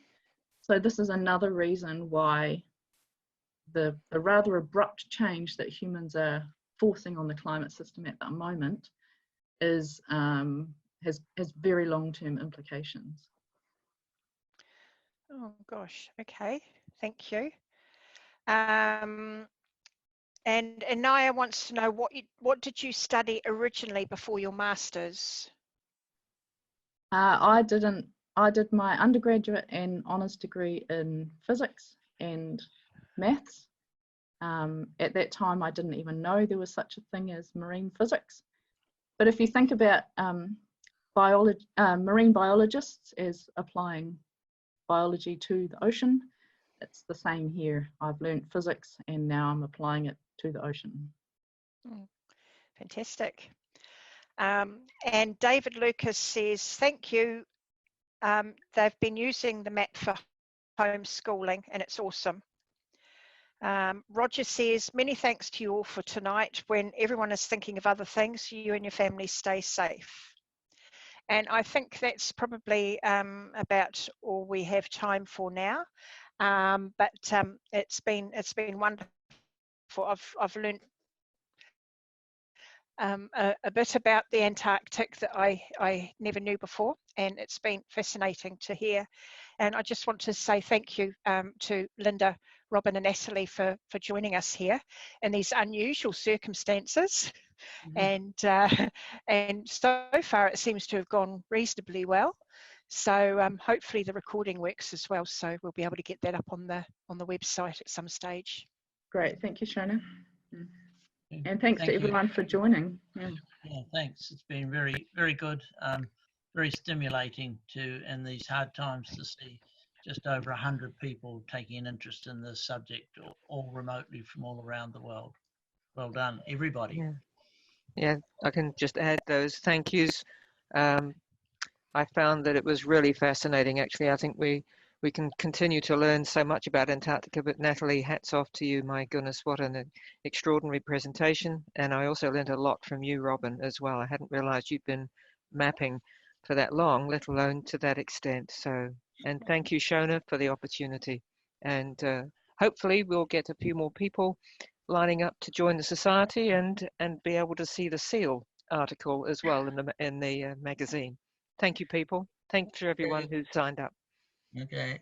So this is another reason why the rather abrupt change that humans are forcing on the climate system at the moment is has very long-term implications. Oh gosh, okay, thank you. And Naya wants to know what did you study originally before your masters? I did my undergraduate and honours degree in physics and maths. At that time, I didn't even know there was such a thing as marine physics. But if you think about marine biologists as applying biology to the ocean, it's the same here. I've learned physics and now I'm applying it to the ocean. Fantastic. And David Lucas says, thank you. They've been using the map for homeschooling and it's awesome. Roger says, many thanks to you all for tonight. When everyone is thinking of other things, you and your family stay safe. And I think that's probably about all we have time for now. But it's been wonderful. I've learned a bit about the Antarctic that I never knew before, and it's been fascinating to hear. And I just want to say thank you to Linda, Robin and Natalie for joining us here in these unusual circumstances. Mm-hmm. And so far it seems to have gone reasonably well. So hopefully the recording works as well. So we'll be able to get that up on the website at some stage. Great, thank you, Shona. And thanks to everyone for joining. Yeah, thanks. It's been very, very good, very stimulating in these hard times to see just over 100 people taking an interest in this subject, all remotely from all around the world. Well done, everybody. Yeah, I can just add those thank yous. I found that it was really fascinating, actually. I think we can continue to learn so much about Antarctica, but Natalie, hats off to you. My goodness, what an extraordinary presentation. And I also learned a lot from you, Robin, as well. I hadn't realized you'd been mapping for that long, let alone to that extent. So, and thank you, Shona, for the opportunity. And hopefully we'll get a few more people lining up to join the society and be able to see the seal article as well in the magazine. Thank you, people. Thanks to everyone who signed up. Okay.